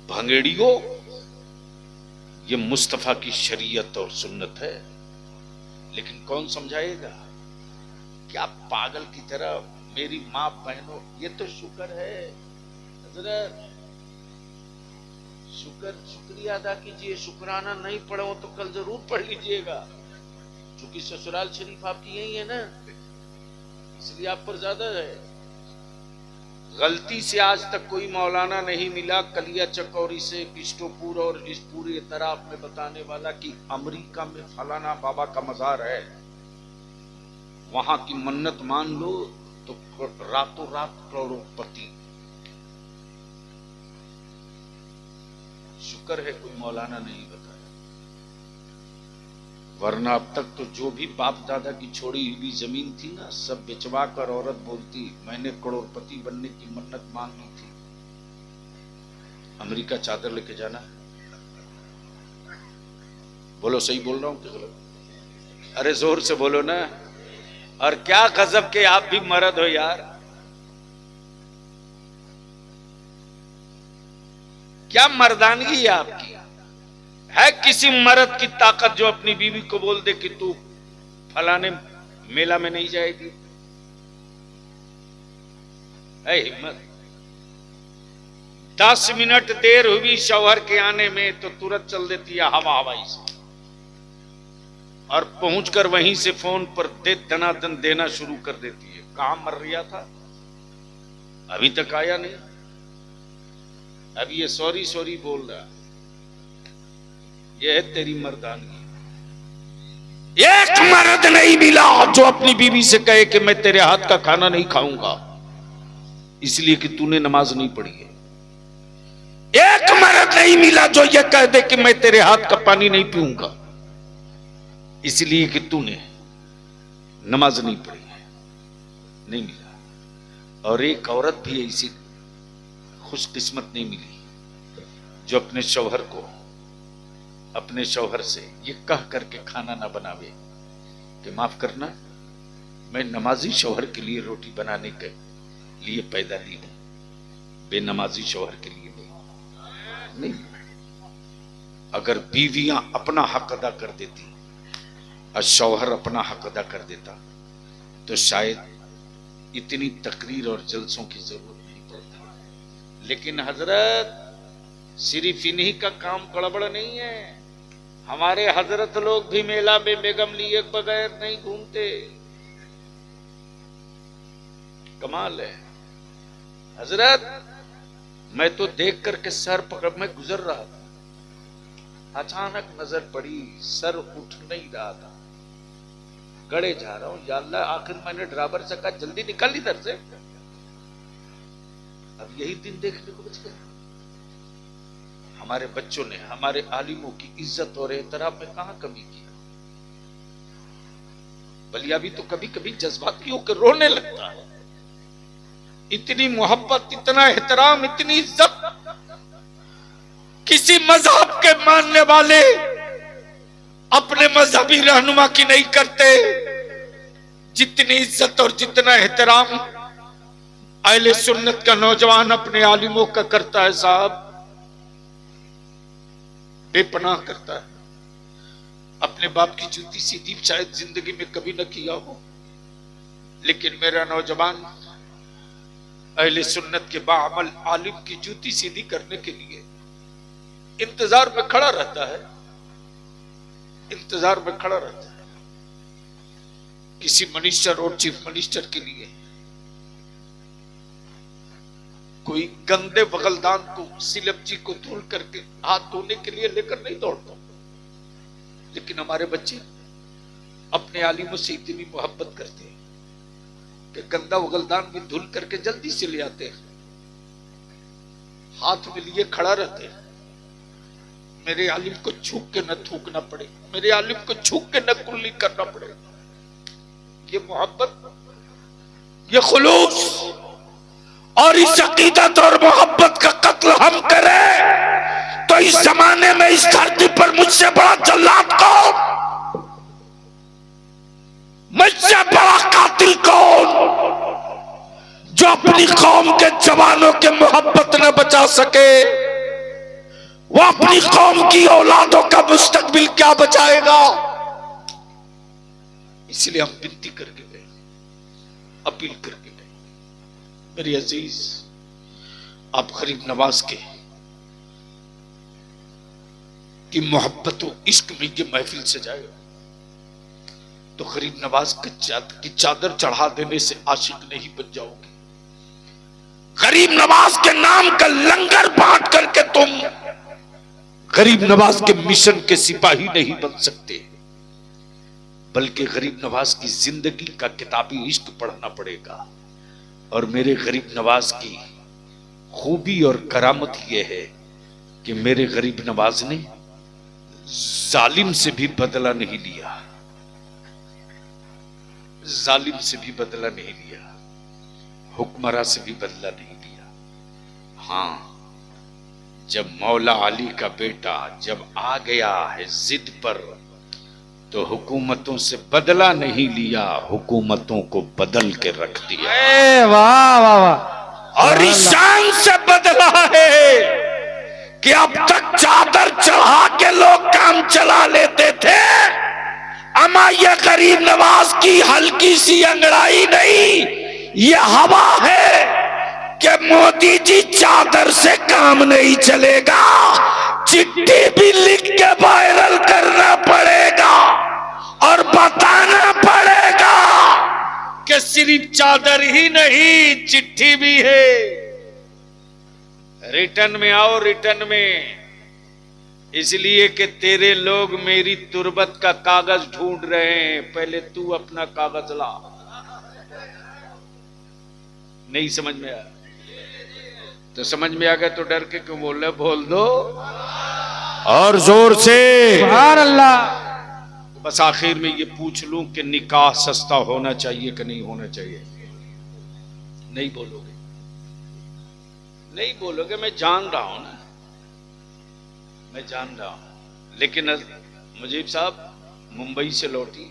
Speaker 1: भंगेड़ियों, ये मुस्तफा की शरीयत और सुन्नत है, लेकिन कौन समझाएगा। क्या पागल की तरह मेरी मां बहनों, ये तो शुक्र है हजरत, शुक्रिया अदा कीजिए। शुक्राना नहीं पढ़े हो तो कल जरूर पढ़ लीजिएगा, क्योंकि ससुराल शरीफ आपकी यही है ना, इसलिए आप पर ज्यादा है।
Speaker 2: गलती से आज तक कोई मौलाना नहीं मिला कलिया चकौरी से किस्टोपुर और इस पूरे तरफ में बताने वाला कि अमेरिका में फलाना बाबा का मजार है, वहां की मन्नत मान लो तो रातों रात करोड़पति। शुक्र है कोई मौलाना नहीं बताया, वरना अब तक तो जो भी बाप दादा की छोड़ी हुई जमीन थी ना, सब बेचवा कर औरत बोलती मैंने करोड़पति बनने की मन्नत मांगी थी। अमेरिका चादर लेके जाना है। बोलो सही बोल रहा हूं कि गलत? अरे जोर से बोलो ना। और क्या गजब के आप भी मर्द हो यार, क्या मर्दानगी है आपकी। है किसी मर्द की ताकत जो अपनी बीवी को बोल दे कि तू फलाने मेला में नहीं जाएगी? है हिम्मत? 10 मिनट देर हुई शौहर के आने में तो तुरंत चल देती है हवा हवाई से, और पहुंचकर वहीं से फोन पर दनादन देना शुरू कर देती है। कहां मर रिया था, अभी तक आया नहीं, अभी ये सॉरी सॉरी बोल रहा है। ये है तेरी मर्दानगी।
Speaker 1: एक मर्द नहीं मिला जो अपनी बीवी से कहे कि मैं तेरे हाथ का खाना नहीं खाऊंगा
Speaker 2: इसलिए कि तूने नमाज नहीं पढ़ी है।
Speaker 1: एक मर्द नहीं मिला जो ये कह दे कि मैं तेरे हाथ का पानी नहीं पीऊंगा
Speaker 2: इसलिए कि तूने नमाज नहीं पढ़ी है। नहीं मिला। और एक औरत भी ऐसी खुशकिस्मत नहीं मिली जो अपने शौहर को, अपने शौहर से ये कह करके खाना ना बनावे कि माफ करना मैं नमाजी शौहर के लिए रोटी बनाने के लिए पैदा नहीं हूं, बेनमाजी शौहर के लिए नहीं। अगर बीवियां अपना हक अदा कर देती और शौहर अपना हक अदा कर देता तो शायद इतनी तकरीर और जलसों की जरूरत नहीं पड़ती। लेकिन हजरत सिर्फ इन्हीं का काम गड़बड़ नहीं है, हमारे हजरत लोग भी मेला में बेगम लिए बगैर नहीं घूमते। कमाल है हजरत। मैं तो देख करके सर पकड़ में गुजर रहा था, अचानक नजर पड़ी, सर उठ नहीं रहा था, गड़े जा रहा हूं, या अल्लाह आखिर मैंने ड्राइवर से कहा जल्दी निकल इधर से। अब यही दिन देखने को बच गया। हमारे बच्चों ने हमारे आलिमों की इज्जत और एहतराम में कहां कमी की। बलिया भी तो कभी कभी जज्बाती होकर रोने लगता है। इतनी मोहब्बत, इतना एहतराम, इतनी इज्जत किसी मजहब के मानने वाले अपने मजहबी रहनुमा की नहीं करते, जितनी इज्जत और जितना एहतराम अहले सुन्नत का नौजवान अपने आलिमों का करता है साहब, बेपनाह करता है। अपने बाप की जूती सीधी शायद जिंदगी में कभी न किया हो, लेकिन मेरा नौजवान अहले सुन्नत के बाअमल आलिम की जूती सीधी करने के लिए इंतजार में खड़ा रहता है, इंतजार में खड़ा रहता है। किसी मिनिस्टर और चीफ मिनिस्टर के लिए कोई गंदे बगलदान को, सिलबजी को धुल करके हाथ धोने के लिए लेकर नहीं दौड़ता, लेकिन हमारे बच्चे अपने आलिमों से इतनी मोहब्बत करते हैं कि गंदा बगलदान भी धुल करके जल्दी से ले आते हैं, हाथ में लिए खड़ा रहते हैं। मेरे आलिम को छूक के न थूकना पड़े, मेरे आलिम को छूक के न कुल्ली करना पड़े। ये मोहब्बत, ये खुलूस और इस अकीदत और मोहब्बत का कत्ल हम करें तो इस जमाने में इस धरती पर मुझसे बड़ा जल्लाद कौन, मुझसे बड़ा कातिल कौन, जो अपनी कौम के जवानों के मोहब्बत न बचा सके, वो अपनी कौम की औलादों का मुस्तकबिल क्या बचाएगा। इसलिए हम विनती करके गए, अपील करके गए, मेरी अजीज आप गरीब नवाज के की मोहब्बत व इश्क में ये महफिल सजाए तो गरीब नवाज की चादर चढ़ा देने से आशिक नहीं बन जाओगे।
Speaker 1: गरीब नवाज के नाम का लंगर बांट करके तुम गरीब नवाज के मिशन के सिपाही नहीं बन सकते, बल्कि गरीब नवाज की जिंदगी का किताबी इश्क पढ़ना पड़ेगा। और मेरे गरीब नवाज की खूबी और करामत यह है कि मेरे गरीब नवाज ने जालिम से भी बदला नहीं लिया, जालिम से भी बदला नहीं लिया, हुक्मरान से भी बदला नहीं लिया। हां, जब मौला अली का बेटा जब आ गया है जिद पर, तो हुकूमतों से बदला नहीं लिया, हुकूमतों को बदल के रख दिया।
Speaker 4: वाह वाह वाह।
Speaker 1: और ईशान से बदला है कि अब तक चादर चढ़ा के लोग काम चला लेते थे, अमा ये गरीब नवाज की हल्की सी अंगड़ाई नहीं, ये हवा है कि मोदी जी चादर से काम नहीं चलेगा, चिट्ठी भी लिख के वायरल करना पड़ेगा और बताना पड़ेगा कि सिर्फ चादर ही नहीं चिट्ठी भी है। रिटर्न में आओ, रिटर्न में, इसलिए कि तेरे लोग मेरी तुरबत का कागज ढूंढ रहे हैं, पहले तू अपना कागज ला। नहीं समझ में आया तो समझ में आ गया तो डर के क्यों बोल रहे, बोल दो और जोर से
Speaker 4: सुभान अल्लाह।
Speaker 2: बस आखिर में ये पूछ लूं कि निकाह सस्ता होना चाहिए कि नहीं होना चाहिए? नहीं बोलोगे, नहीं बोलोगे, मैं जान रहा हूं ना, मैं जान रहा हूं। लेकिन मुजीब साहब मुंबई से लौटी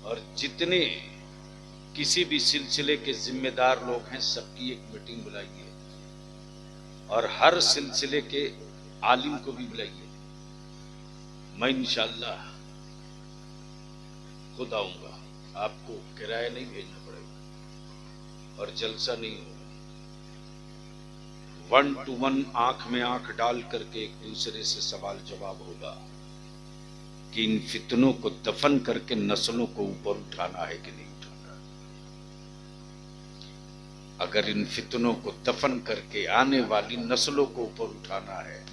Speaker 2: और जितने किसी भी सिलसिले के जिम्मेदार लोग हैं सबकी एक मीटिंग बुलाइए और हर सिलसिले के आलिम को भी बुलाइए। मैं इंशाअल्लाह खुद आऊंगा, आपको किराया नहीं भेजना पड़ेगा और जलसा नहीं होगा, 1 to 1 आंख में आंख डाल करके एक दूसरे से सवाल जवाब होगा कि इन फितनों को दफन करके नस्लों को ऊपर उठाना है कि नहीं उठाना। अगर इन फितनों को दफन करके आने वाली नस्लों को ऊपर उठाना है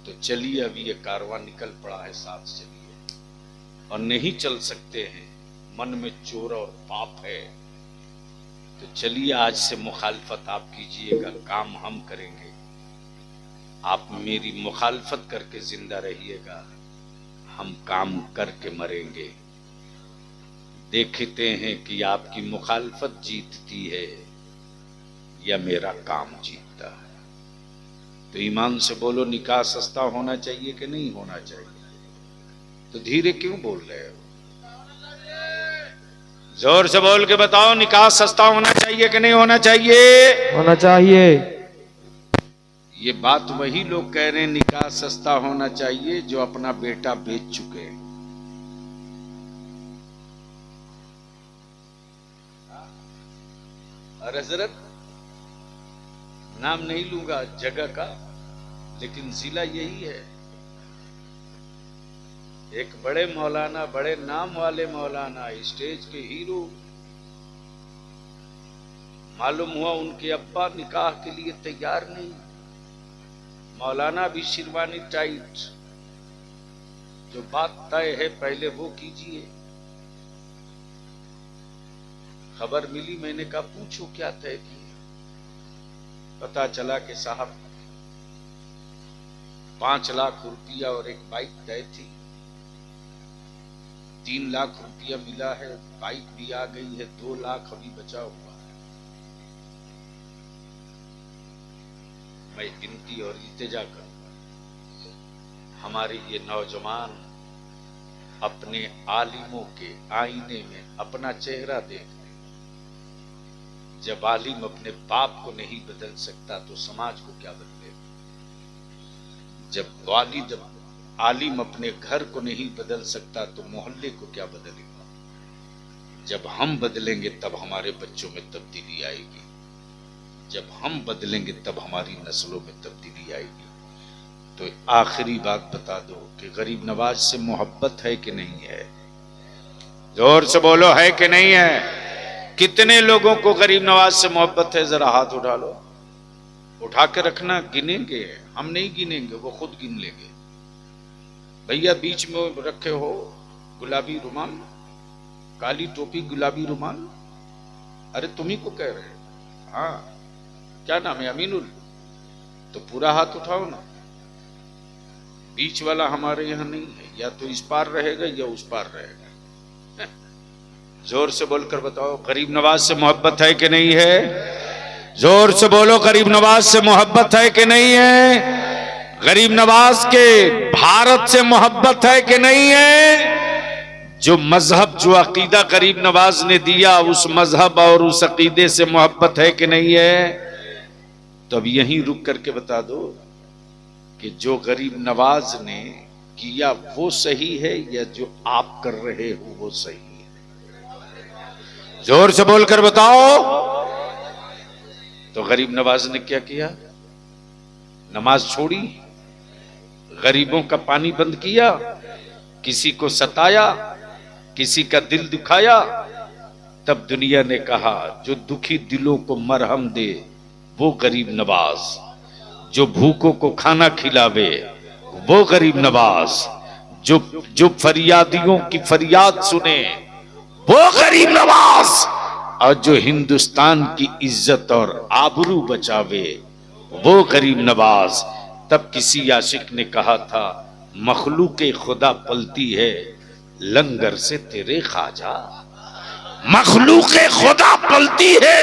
Speaker 2: तो चलिए, अभी ये कारवां निकल पड़ा है, साथ चलिए। और नहीं चल सकते हैं, मन में चोर और पाप है, तो चलिए आज से मुखालफत आप कीजिएगा, काम हम करेंगे, आप मेरी मुखालफत करके जिंदा रहिएगा, हम काम करके मरेंगे। देखते हैं कि आपकी मुखालफत जीतती है या मेरा काम जीतता है। तो ईमान से बोलो, निकाह सस्ता होना चाहिए कि नहीं होना चाहिए? तो धीरे क्यों बोल रहे हो? जोर से बोल के बताओ, निकाह सस्ता होना चाहिए कि नहीं होना चाहिए?
Speaker 4: होना चाहिए।
Speaker 2: ये बात वही लोग कह रहे हैं निकाह सस्ता होना चाहिए जो अपना बेटा बेच चुके हैं। और हजरत, नाम नहीं लूंगा जगह का, लेकिन जिला यही है। एक बड़े मौलाना, बड़े नाम वाले मौलाना, स्टेज के हीरो, मालूम हुआ उनके अब्बा निकाह के लिए तैयार नहीं। मौलाना भी शिरवानी टाइट, जो बात तय है पहले वो कीजिए। खबर मिली, मैंने कहा पूछो क्या तय किया। पता चला कि साहब 5 लाख रुपया और एक बाइक तय थी, 3 लाख रुपया मिला है, बाइक भी आ गई है, 2 लाख अभी बचा हुआ है। मैं विनती और इल्तिजा करूंगा, हमारे ये नौजवान अपने आलिमों के आईने में अपना चेहरा देख। जब आलिम अपने बाप को नहीं बदल सकता तो समाज को क्या बदलेगा? जब आलिम अपने घर को नहीं बदल सकता तो मोहल्ले को क्या बदलेगा? जब हम बदलेंगे तब हमारे बच्चों में तब्दीली आएगी, जब हम बदलेंगे तब हमारी नस्लों में तब्दीली आएगी। तो आखिरी बात बता दो कि गरीब नवाज से मोहब्बत है कि नहीं है? जोर से बोलो, है कि नहीं है? कितने लोगों को गरीब नवाज से मोहब्बत है? जरा हाथ उठा लो, उठा के रखना, गिनेंगे, हम नहीं गिनेंगे, वो खुद गिन लेंगे। भैया बीच में रखे हो गुलाबी रुमाल, काली टोपी गुलाबी रुमाल, अरे तुम्ही को कह रहे हैं। हाँ, क्या नाम है? अमीनुल। तो पूरा हाथ उठाओ ना। बीच वाला हमारे यहाँ नहीं है, या तो इस पार रहेगा या उस पार रहेगा। जोर से बोलकर बताओ, गरीब नवाज से मोहब्बत है कि नहीं है? जोर से बोलो, गरीब नवाज से मोहब्बत है कि नहीं है? गरीब नवाज के भारत से मोहब्बत है कि नहीं है? जो मजहब, जो अकीदा गरीब नवाज ने दिया, उस मजहब और उस अकीदे से मोहब्बत है कि नहीं है? तो अब यहीं रुक करके बता दो कि जो गरीब नवाज ने किया वो सही है या जो आप कर रहे हो वो सही है? जोर से बोलकर बताओ। तो गरीब नवाज ने क्या किया? नमाज छोड़ी, गरीबों का पानी बंद किया, किसी को सताया, किसी का दिल दुखाया। तब दुनिया ने कहा जो दुखी दिलों को मरहम दे वो गरीब नवाज, जो भूखों को खाना खिलावे वो गरीब नवाज, जो फरियादियों की फरियाद सुने वो गरीब नवाज, और जो हिंदुस्तान की इज्जत और आबरू बचावे वो गरीब नवाज। तब किसी आशिक ने कहा था मखलूके खुदा पलती है लंगर से तेरे ख्वाजा। मखलूके खुदा पलती है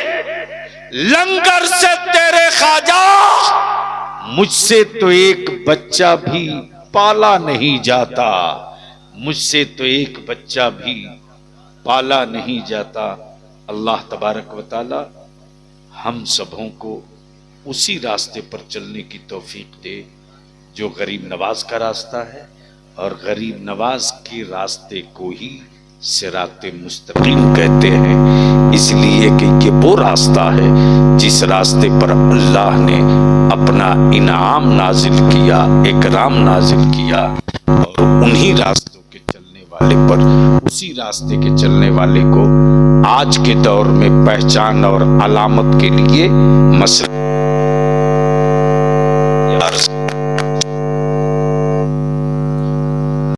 Speaker 2: लंगर से तेरे ख्वाजा। मुझसे तो एक बच्चा भी पाला नहीं जाता, मुझसे तो एक बच्चा भी पाला नहीं जाता। अल्लाह तबारक व तआला हम सबों को उसी रास्ते पर चलने की तौफीक दे जो गरीब नवाज का रास्ता है, और गरीब नवाज के रास्ते को ही सिराते मुस्तकीम कहते हैं, इसलिए कि ये वो रास्ता है जिस रास्ते पर अल्लाह ने अपना इनाम नाजिल किया, इकराम नाजिल किया, और उन्हीं रास्तों के चलने वाले पर, उसी रास्ते के चलने वाले को आज के दौर में पहचान और अलामत के लिए मसला